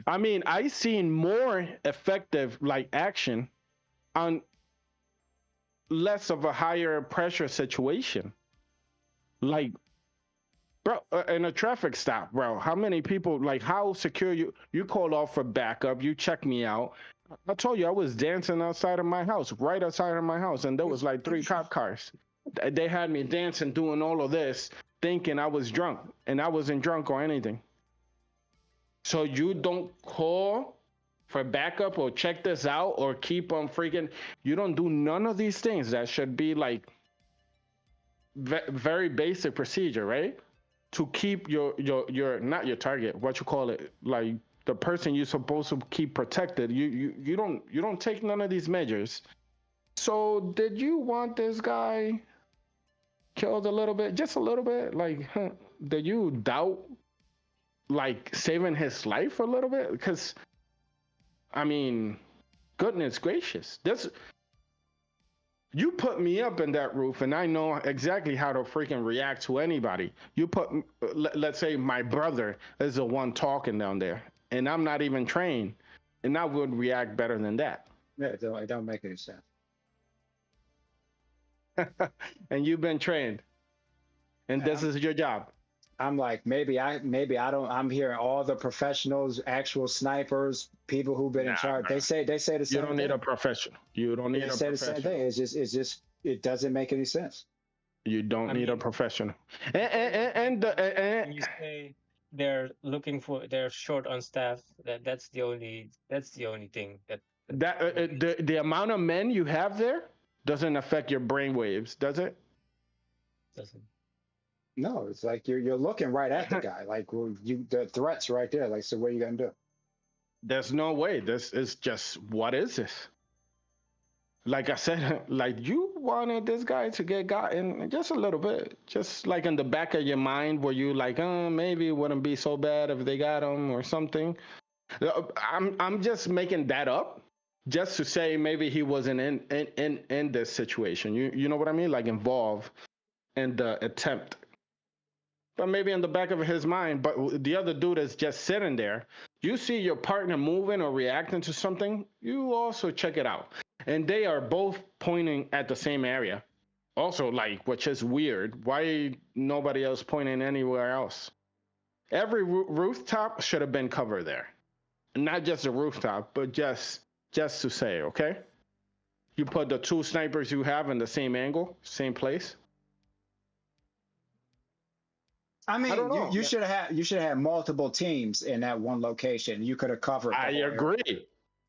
I mean, I seen more effective like action on less of a higher pressure situation. Like, bro, in a traffic stop, bro, how many people, like, how secure you called off for backup, you checked me out. I told you I was dancing outside of my house, right outside of my house, and there was like 3 cop cars. They had me dancing, doing all of this, thinking I was drunk, and I wasn't drunk or anything. So you don't call for backup or check this out or keep on freaking. You don't do none of these things. That should be like very basic procedure, right? To keep your not your target, what you call it, like the person you're supposed to keep protected. You don't take none of these measures. So did you want this guy killed a little bit, just a little bit? Like, did you doubt like saving his life a little bit? Because I mean, goodness gracious, this you put me up in that roof, and I know exactly how to freaking react to anybody. You put, let's say, my brother is the one talking down there, and I'm not even trained, and I would react better than that.
Yeah, it don't make any sense.
And you've been trained, and
Yeah,
this is your job.
I'm like, maybe I don't. I'm hearing all the professionals, actual snipers, people who've been in
Nah,
charge.
bro.
They say the
You
same
don't need
thing.
a professional. You don't need
They
a
say the same thing.
professional.
It's just it doesn't make any sense.
You don't
I
need a
mean,
professional.
when you say they're short on staff, that's the only thing that
that
really
the amount of men you have there doesn't affect your brain waves, does it?
doesn't.
No, it's like you're looking right at the guy. Like, well, the threats right there. Like, so what are you gonna do?
There's no way. This is just what is this? Like I said, like you wanted this guy to get gotten just a little bit, just like in the back of your mind, where you like, maybe it wouldn't be so bad if they got him or something. I'm just making that up, just to say maybe he wasn't in this situation. You know what I mean? Like involved in the attempt, but maybe in the back of his mind. But the other dude is just sitting there. You see your partner moving or reacting to something, you also check it out. And they are both pointing at the same area. Also, like, which is weird. Why nobody else pointing anywhere else? Every rooftop should have been covered there. Not just a rooftop, but just to say, okay? You put the 2 snipers you have in the same angle, same place.
I
I don't
mean,
know.
you should have multiple teams in that one location. You could have covered the
I
whole area.
agree.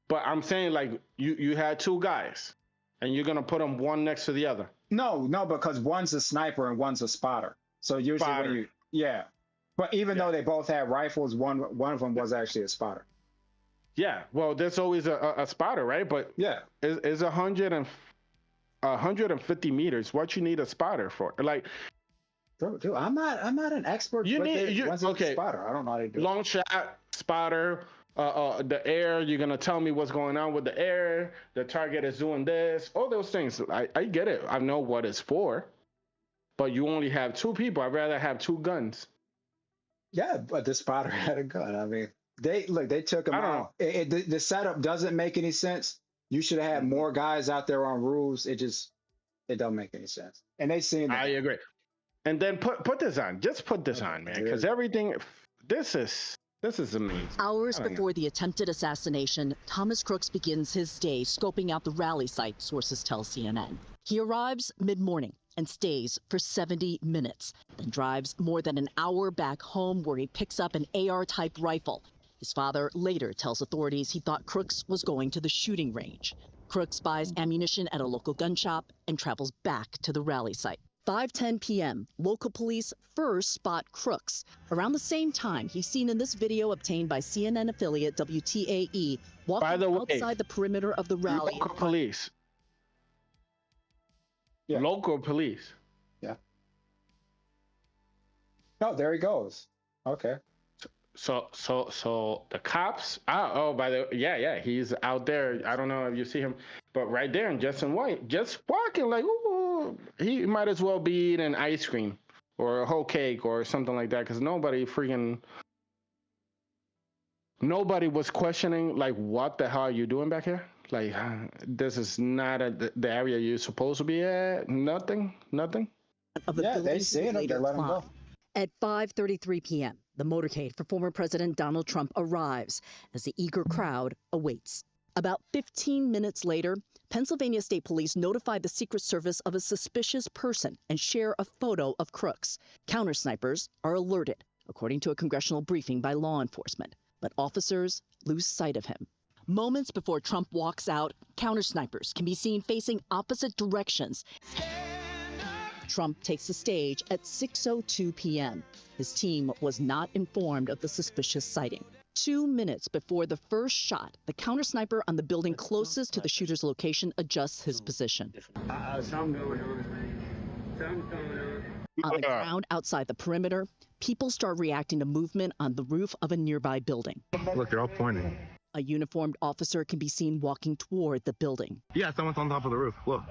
But I'm saying like you had 2 guys and you're gonna put them one next to the other.
No, because one's a sniper and one's a spotter. So usually when
Spotter.
yeah. But even
Yeah.
though they both had rifles, one of them was actually a spotter.
Yeah. Well, there's always a spotter, right? But
Yeah.
is 150 meters what you need a spotter for? Like
Dude, I'm not an expert,
you
but
need you
one's a
okay,
spotter. I don't know how to do it.
long shot, spotter, the air, you're gonna tell me what's going on with the air, the target is doing this, all those things. I get it. I know what it's for, but you only have 2 people. I'd rather have 2 guns.
Yeah, but the spotter had a gun. I mean, they took him
I don't know.
out. The setup doesn't make any sense. You should have had more guys out there on roofs. It don't make any sense. And they seen
I
that.
agree. And then put this on. Just put this on, man, because everything. This is amazing.
Hours
I don't know.
before the attempted assassination, Thomas Crooks begins his day scoping out the rally site, sources tell CNN. He arrives mid-morning and stays for 70 minutes, then drives more than an hour back home where he picks up an AR-type rifle. His father later tells authorities he thought Crooks was going to the shooting range. Crooks buys ammunition at a local gun shop and travels back to the rally site. 5:10 p.m., local police first spot Crooks. Around the same time, he's seen in this video obtained by CNN affiliate WTAE walking
By the way,
outside the perimeter of the rally.
Local police.
Yeah.
Local police.
Yeah. No, there he goes. Okay.
So the cops. Oh, by the yeah, he's out there. I don't know if you see him, but right there in just in white, just walking like, ooh, he might as well be eating ice cream or a whole cake or something like that, because nobody was questioning like, what the hell are you doing back here? Like, this is not the area you're supposed to be at. Nothing.
Of the
Yeah, they
building
see
he
him. They
later
let him go.
climbed. At 5:33 p.m., the motorcade for former President Donald Trump arrives as the eager crowd awaits. About 15 minutes later, Pennsylvania State Police notified the Secret Service of a suspicious person and share a photo of Crooks. Countersnipers are alerted, according to a congressional briefing by law enforcement, but officers lose sight of him. Moments before Trump walks out, countersnipers can be seen facing opposite directions. Trump takes the stage at 6:02 p.m. His team was not informed of the suspicious sighting. 2 minutes before the first shot, the countersniper on the building closest to the shooter's location adjusts his position.
Something going on. Something's going on.
On the ground outside the perimeter, people start reacting to movement on the roof of a nearby building.
Look, they're all pointing.
A uniformed officer can be seen walking toward the building.
Yeah, someone's on top of the roof. Look.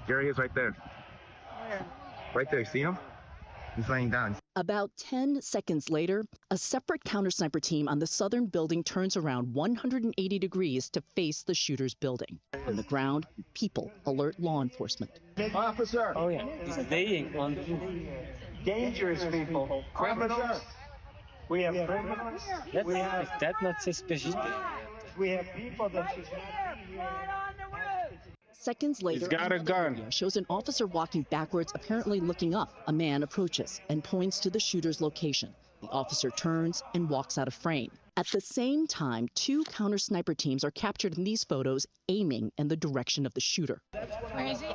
There he is right there. Right there, see him? He's laying down.
About 10 seconds later, a separate countersniper team on the southern building turns around 180 degrees to face the shooter's building. On the ground, people alert law enforcement.
Officer.
Oh yeah, he's laying on the roof.
Dangerous people. Criminals. We have criminals.
Is that not suspicious?
We have people that
Seconds later,
He's got a gun.
video shows an officer walking backwards, apparently looking up. A man approaches and points to the shooter's location. The officer turns and walks out of frame. At the same time, 2 counter-sniper teams are captured in these photos, aiming in the direction of the shooter.
Where is he?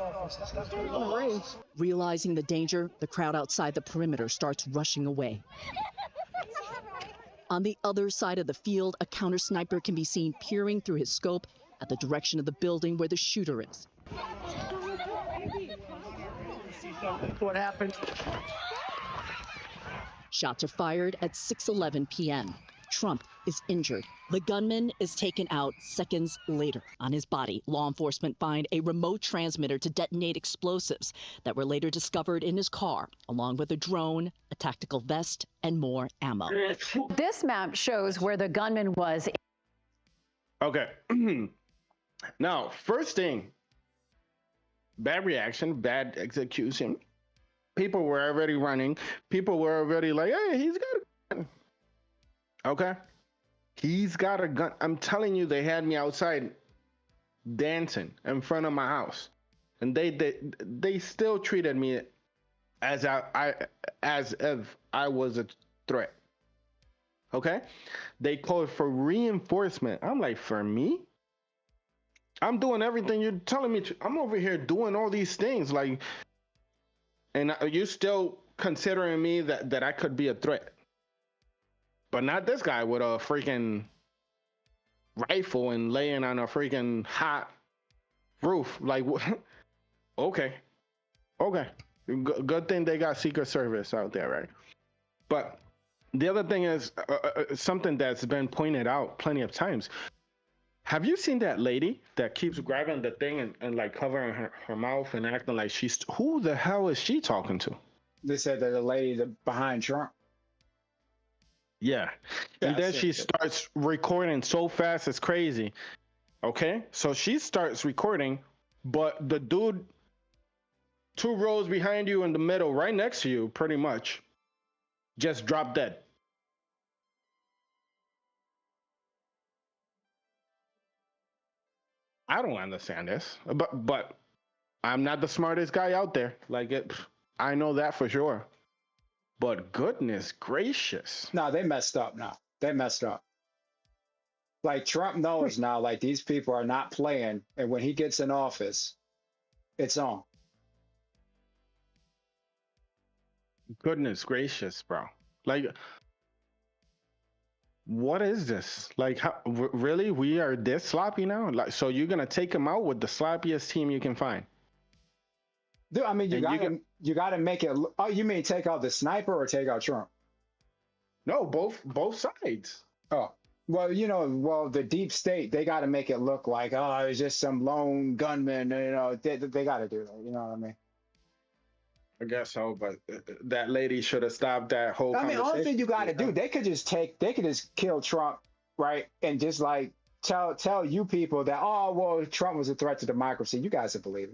Realizing the danger, the crowd outside the perimeter starts rushing away. On the other side of the field, a counter-sniper can be seen peering through his scope at the direction of the building where the shooter is.
what happened.
Shots are fired at 6:11 p.m. Trump is injured. The gunman is taken out seconds later. On his body, law enforcement find a remote transmitter to detonate explosives that were later discovered in his car, along with a drone, a tactical vest, and more ammo.
This map shows where the gunman was.
Okay. Now, first thing, bad reaction, bad execution. People were already running. People were already like, hey, he's got a gun. Okay. He's got a gun. I'm telling you, they had me outside dancing in front of my house. And they still treated me as if I was a threat. Okay? They called for reinforcement. I'm like, for me? I'm doing everything you're telling me to. I'm over here doing all these things, like, and you still considering me that I could be a threat. But not this guy with a freaking rifle and laying on a freaking hot roof. Like, okay. Good thing they got Secret Service out there, right? But the other thing is something that's been pointed out plenty of times. Have you seen that lady that keeps grabbing the thing and like covering her mouth and acting like she's... Who the hell is she talking to?
They said that the lady behind Trump.
Yeah. And then she starts recording so fast, it's crazy. Okay? So she starts recording, but the dude 2 rows behind you in the middle, right next to you, pretty much, just dropped dead. I don't understand this, but I'm not the smartest guy out there. Like, I know that for sure. But goodness gracious.
No, they messed up now. They messed up. Like, Trump knows now, like, these people are not playing. And when he gets in office, it's on.
Goodness gracious, bro. Like, what is this? Like, how, really? We are this sloppy now? Like, so you're going to take him out with the sloppiest team you can find?
Dude, I mean, you gotta make it. Oh, you mean take out the sniper or take out Trump?
No, both sides.
Oh, well, the deep state, they got to make it look like, oh, it's just some lone gunman. They got to do that. You know what I mean?
I guess so, but that lady should have stopped that whole
I mean,
conversation.
only thing you got to do, they could just kill Trump, right? And just like tell you people that, oh, well, Trump was a threat to democracy. You guys would believe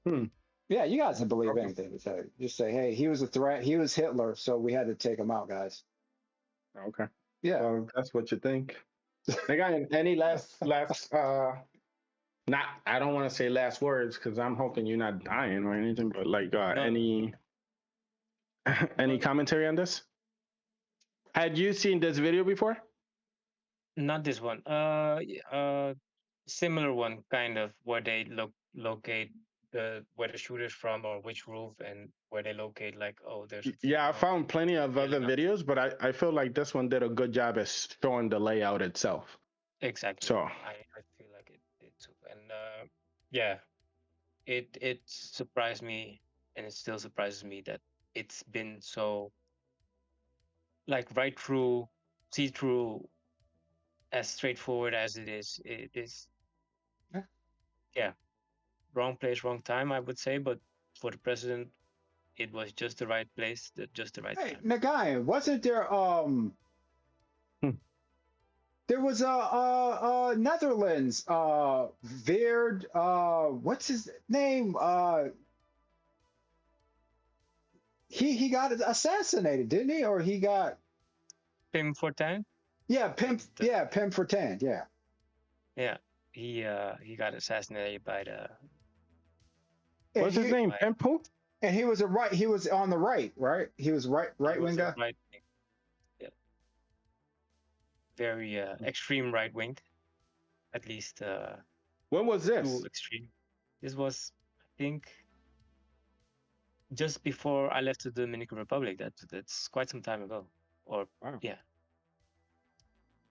it. Yeah, you guys would believe anything they tell you. Just say, hey, he was a threat. He was Hitler, so we had to take him out, guys.
Okay.
Yeah.
Well, that's what you think. They got any last not, I don't want to say last words because I'm hoping you're not dying or anything, but like any commentary on this? Had you seen this video before?
Not this one. Similar one, kind of, where they locate where the shooter's from or which roof, and where they locate like, oh, there's.
Yeah, I found plenty of other
enough.
videos, but I feel like this one did a good job at showing the layout itself.
Exactly.
So
I feel like it did too, and yeah, it surprised me, and it still surprises me that it's been so like right through, see through, as straightforward as it is. It is, yeah, wrong place, wrong time, I would say, but for the president, it was just the right place, just the right
Hey,
time.
Nagayan, wasn't there there was a Netherlands Veerd what's his name? He got assassinated, didn't he? Or he got
Pim Fortuyn?
Pim Fortuyn, yeah.
Yeah, he got assassinated by the.
what's his name? Pimp who?
And he was on the right? He was right wing guy.
Right. Yeah. Very extreme right wing, at least.
When was this?
Too extreme. This was, I think, just before I left the Dominican Republic. That's quite some time ago. Or
Wow.
Yeah.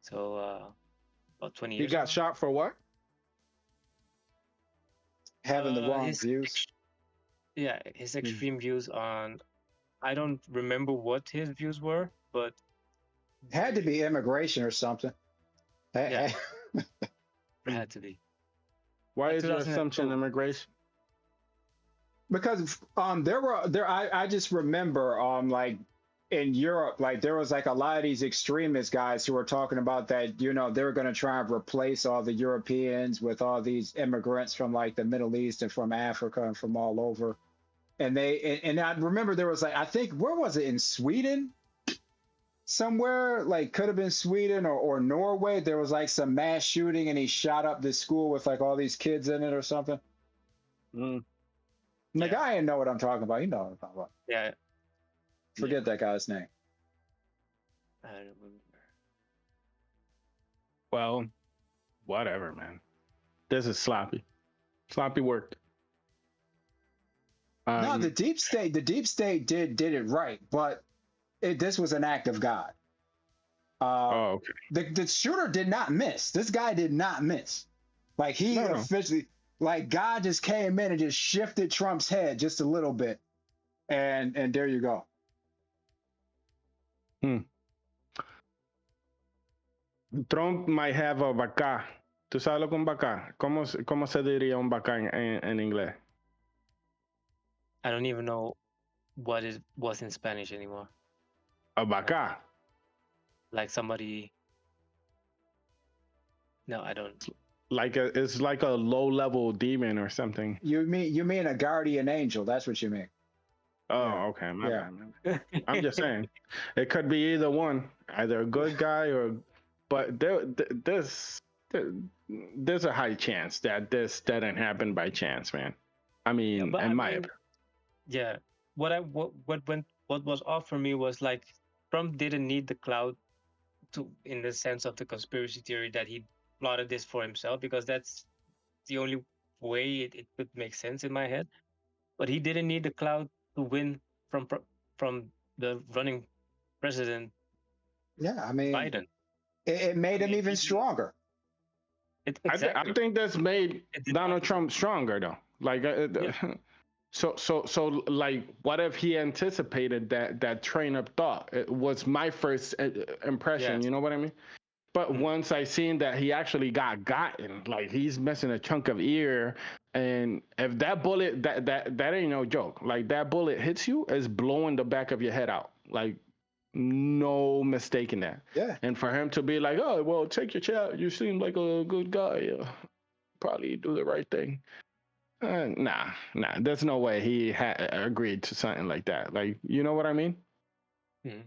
So about 20
He
years.
got shot for what?
Having the wrong
his
views.
his extreme views on. I don't remember what his views were, but
Had to be immigration or something.
Yeah. it had to be.
Why
In
is your
2002.
assumption immigration?
Because I just remember like in Europe, like there was like a lot of these extremist guys who were talking about that, they were going to try and replace all the Europeans with all these immigrants from like the Middle East and from Africa and from all over. And I remember there was like, I think, where was it, in Sweden? Somewhere, like could have been Sweden or Norway. There was like some mass shooting and he shot up this school with like all these kids in it or something. The guy didn't know what I'm talking about. You know what I'm talking about.
Yeah.
Forget that guy's name.
I don't remember.
Well, whatever, man. This is sloppy. Sloppy work.
No, the deep state did it right, but this was an act of God.
Okay.
The shooter did not miss. This guy did not miss. Like he officially, like God just came in and just shifted Trump's head just a little bit, and there you go.
Trump might have a vaca. ¿Tú sabes lo que un vaca? ¿Cómo se diría un vaca en inglés?
I don't even know what it was in Spanish anymore.
A vaca.
Like somebody. No, I don't.
It's like a low-level demon or something.
You mean a guardian angel? That's what you mean.
Oh, okay. My bad, man. I'm just saying, it could be either one, either a good guy or. But there's a high chance that this didn't happen by chance, man. I mean, in my opinion.
Yeah. What was off for me was like Trump didn't need the clout in the sense of the conspiracy theory that he plotted this for himself, because that's the only way it could make sense in my head. But he didn't need the clout to win from the running president.
Yeah, I mean,
Biden.
It made him even stronger.
I think that's made Donald Trump stronger, though. Like, So, like, what if he anticipated that train of thought? It was my first impression.
Yes.
You know what I mean? But
Mm.
once I seen that he actually gotten, like he's missing a chunk of ear, and if that bullet, that ain't no joke. Like that bullet hits you, it's blowing the back of your head out. Like no mistaking that.
Yeah.
And for him to be like, oh well, take your shot. You seem like a good guy. Probably do the right thing. Nah. There's no way he agreed to something like that. Like, you know what I mean?
Mm.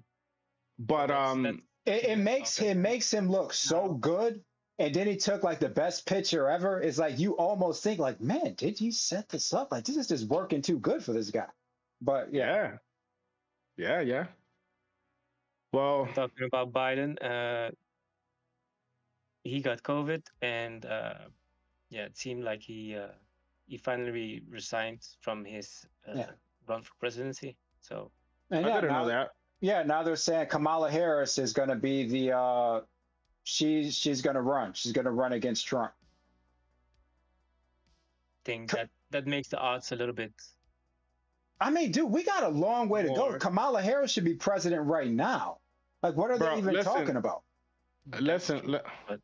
But
That's
It
okay.
makes him look so good. And then he took like the best picture ever. It's like you almost think like, man, did you set this up? Like this is just working too good for this guy. But yeah.
yeah. Well,
Talking about Biden, he got COVID, and it seemed like he finally resigned from his
Yeah.
run for presidency. So
And
I didn't know that.
now they're saying Kamala Harris is gonna be the she's gonna run. She's gonna run against Trump.
think that makes the odds a little bit
I mean, dude, we got a long way to go.
more.
Kamala Harris should be president right now. Like, what are
Bro,
they even
listen.
talking about?
Listen,
But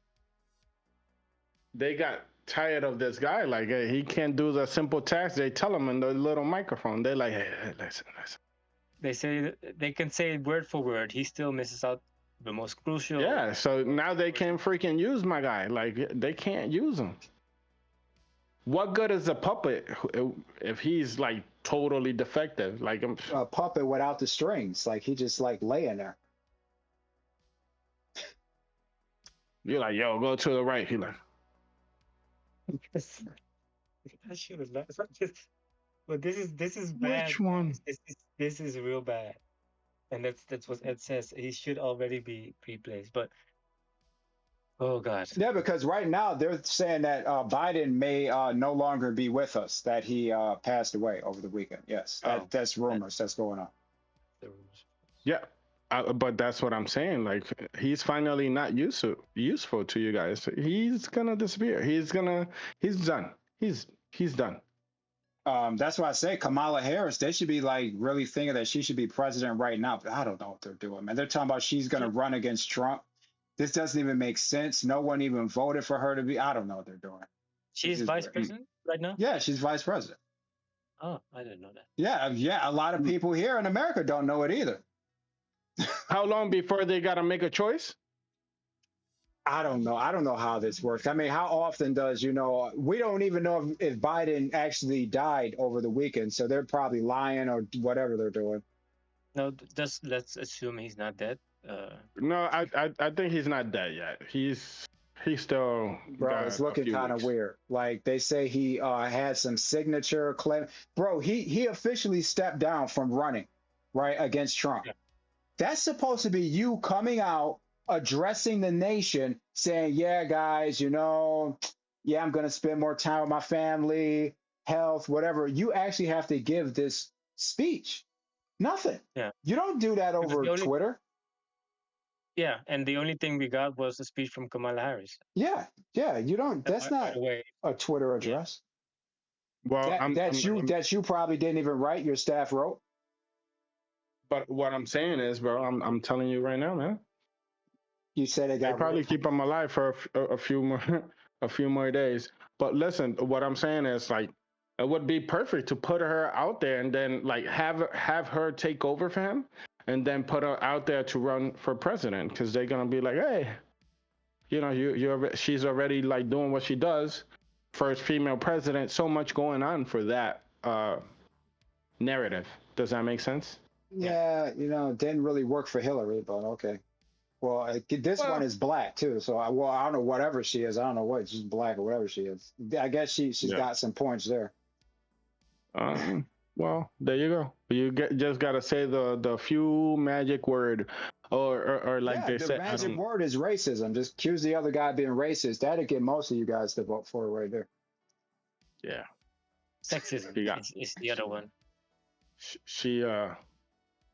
they got tired of this guy. Like, hey, he can't do the simple task. They tell him in the little microphone. They're like, hey, listen.
they say they can say it word for word. He still misses out the most crucial.
Yeah, so now they can't freaking use my guy. Like, they can't use him. What good is a puppet if he's like totally defective? Like,
A puppet without the strings. Like, he just like laying there.
you're like, yo, go to the right. He like,
That shit was bad. But this is bad.
which one?
guys. This is real bad, and that's what Ed says. He should already be replaced. But oh god,
Yeah, because right now they're saying that Biden may no longer be with us, that he passed away over the weekend. Yes,
Oh,
that's rumors that's going on.
the rumors.
Yeah. But that's what I'm saying. Like, he's finally not useful to you guys. He's gonna disappear. He's done. He's done.
That's why I say Kamala Harris, they should be like really thinking that she should be president right now. But I don't know what they're doing, man. They're talking about she's going to run against Trump. This doesn't even make sense. No one even voted for her to be. I don't know what they're doing.
She's
is
vice
weird.
president right now.
Yeah, she's vice president.
Oh, I didn't know that.
Yeah. A lot of people here in America don't know it either.
How long before they gotta make a choice?
I don't know. I don't know how this works. I mean, how often does, we don't even know if Biden actually died over the weekend. So they're probably lying or whatever they're doing.
No, just let's assume he's not dead.
No, I think he's not dead yet. He's still.
Bro,
got
it's
a
looking
few
kind of
weeks.
weird. Like they say he had some signature claim. Bro, he officially stepped down from running, right, against Trump.
Yeah.
That's supposed to be you coming out, addressing the nation, saying, yeah, guys, I'm going to spend more time with my family, health, whatever. You actually have to give this speech. Nothing.
Yeah.
You don't do that
was
over
the only-
Twitter.
Yeah, and the only thing we got was a speech from Kamala Harris.
Yeah. You don't. That's
By
not
the way,
a Twitter address.
Well,
That you probably didn't even write. Your staff wrote.
But what I'm saying is, bro, I'm telling you right now, man.
You said it
They
got
probably keep him alive for a few more days. But listen, what I'm saying is, like, it would be perfect to put her out there and then like have her take over for him, and then put her out there to run for president, because they're gonna be like, hey, she's already like doing what she does, first female president. So much going on for that narrative. Does that make sense?
Yeah, it didn't really work for Hillary, but okay. Well, this one is black too, so I don't know whatever she is. I don't know what she's black or whatever she is. I guess she's got some points there.
Well, there you go. You just gotta say the few magic word, or like they
the
said.
magic word is racism. Just accuse the other guy of being racist. That'd get most of you guys to vote for it right there.
Yeah,
sexism is the other one.
She I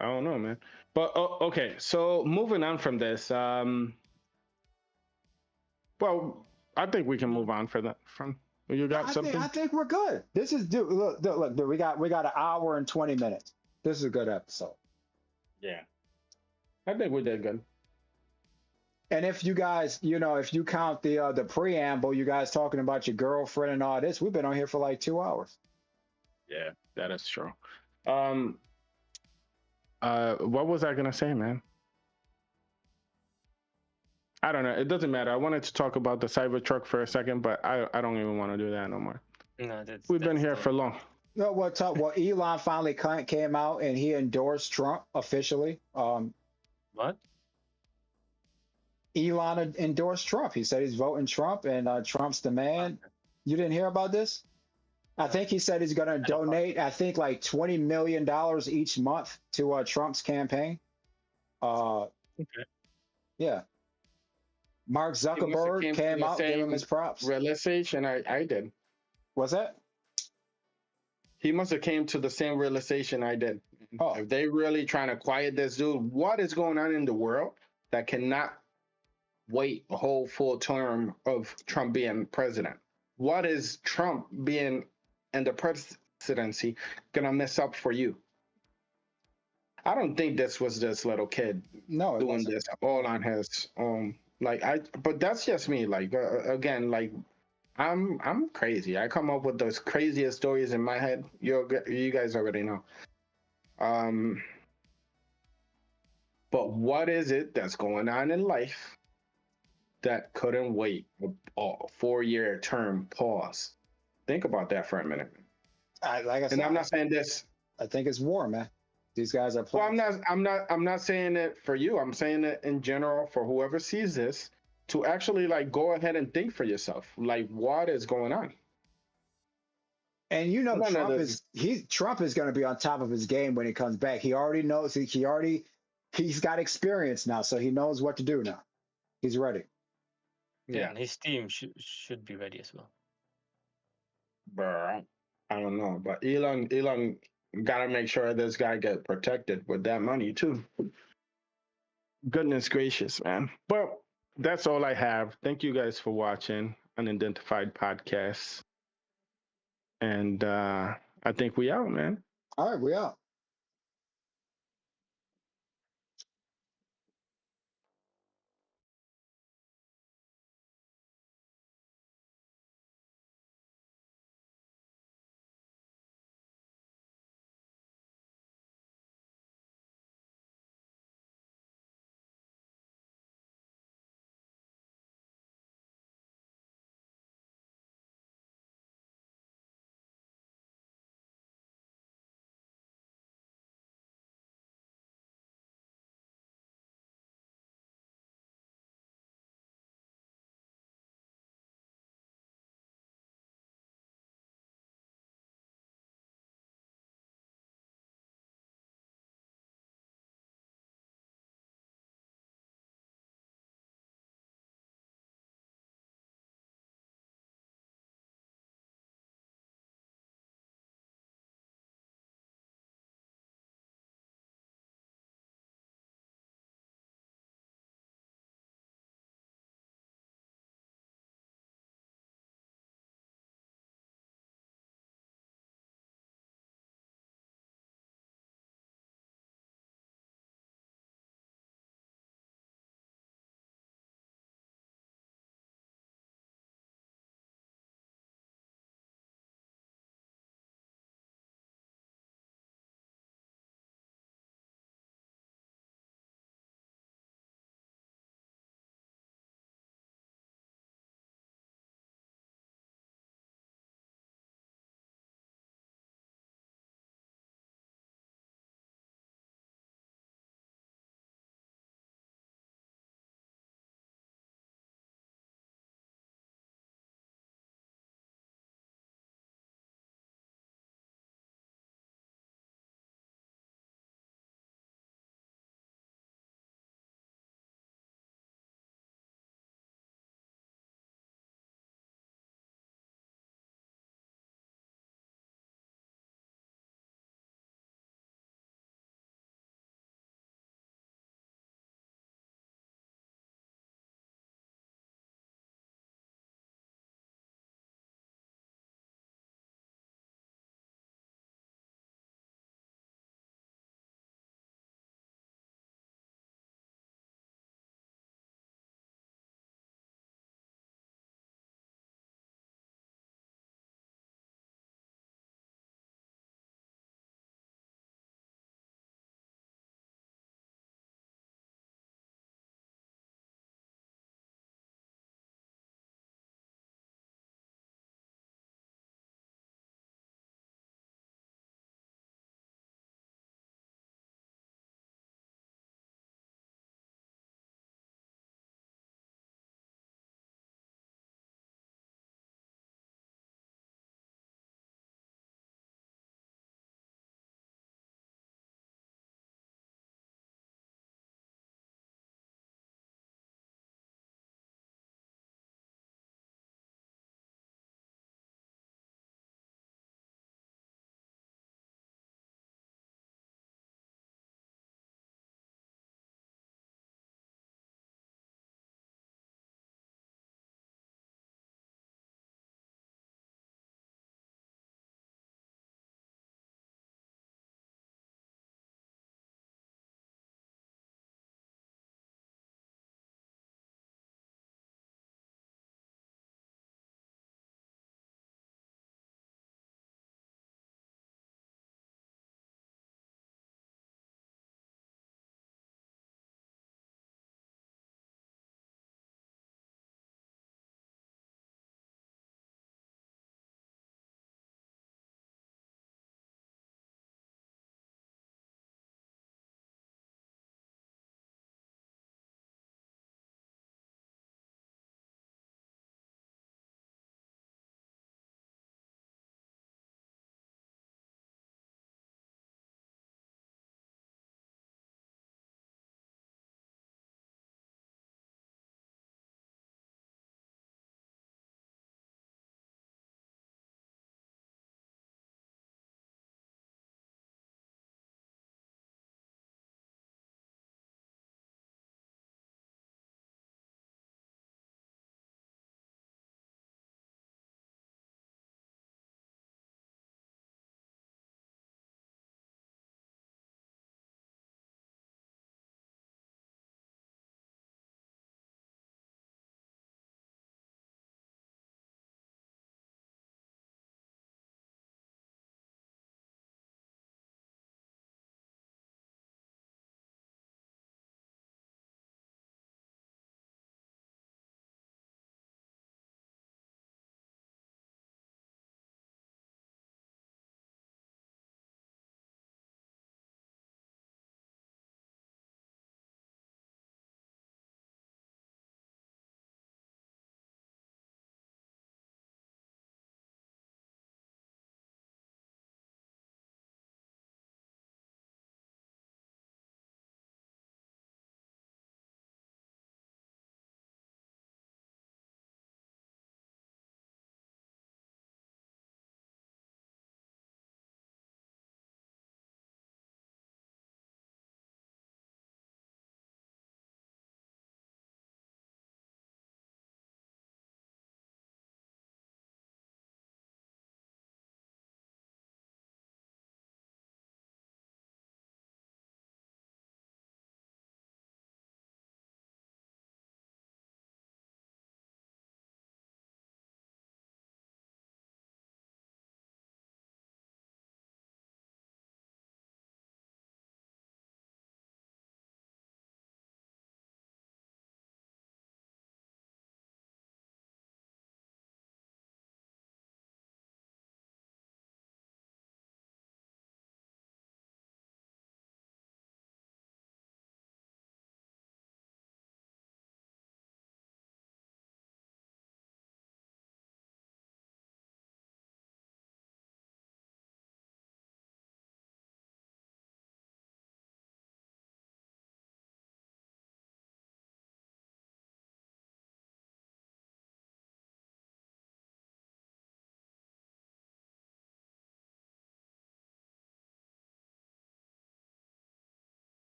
don't know, man. But okay, so moving on from this, well, I think we can move on from You got something?
I think we're good. This is dude. Look, dude. We got an hour and 20 minutes. This is a good episode.
Yeah. I think we did good.
And if you guys, if you count the preamble, you guys talking about your girlfriend and all this, we've been on here for like 2 hours.
Yeah, that is true. What was I gonna say, man? I don't know. It doesn't matter. I wanted to talk about the Cybertruck for a second, but I don't even want to do that no more.
No,
We've been here for long.
No, well, Elon finally came out and he endorsed Trump officially.
What?
Elon endorsed Trump. He said he's voting Trump, and Trump's the man. You didn't hear about this? I think he said he's going to donate, I think, like $20 million each month to Trump's campaign.
Okay.
Yeah. Mark Zuckerberg came out, gave him his props.
Realization I did.
What's that?
He must have came to the same realization I did.
Oh.
If they really trying to quiet this dude, what is going on in the world that cannot wait a whole full term of Trump being president? What is Trump being in the presidency gonna mess up for you? I don't think this was this little kid doing this all on his own. But that's just me. Again, I'm crazy. I come up with those craziest stories in my head. You guys already know. But what is it that's going on in life that couldn't wait a 4-year term pause? Think about that for a minute.
Like I said,
and I'm not saying this.
I think it's war, man. These guys are playing.
Well, I'm not saying it for you. I'm saying it in general for whoever sees this to actually go ahead and think for yourself. What is going on?
And Trump is going to be on top of his game when he comes back. He already knows. He's got experience now, so he knows what to do now. He's ready.
Yeah, and his team should be ready as well.
Bruh, I don't know, but Elon gotta make sure this guy get protected with that money too. Goodness gracious, man. But that's all I have. Thank you guys for watching Unidentified Podcast. And I think we out, man.
All right, we out.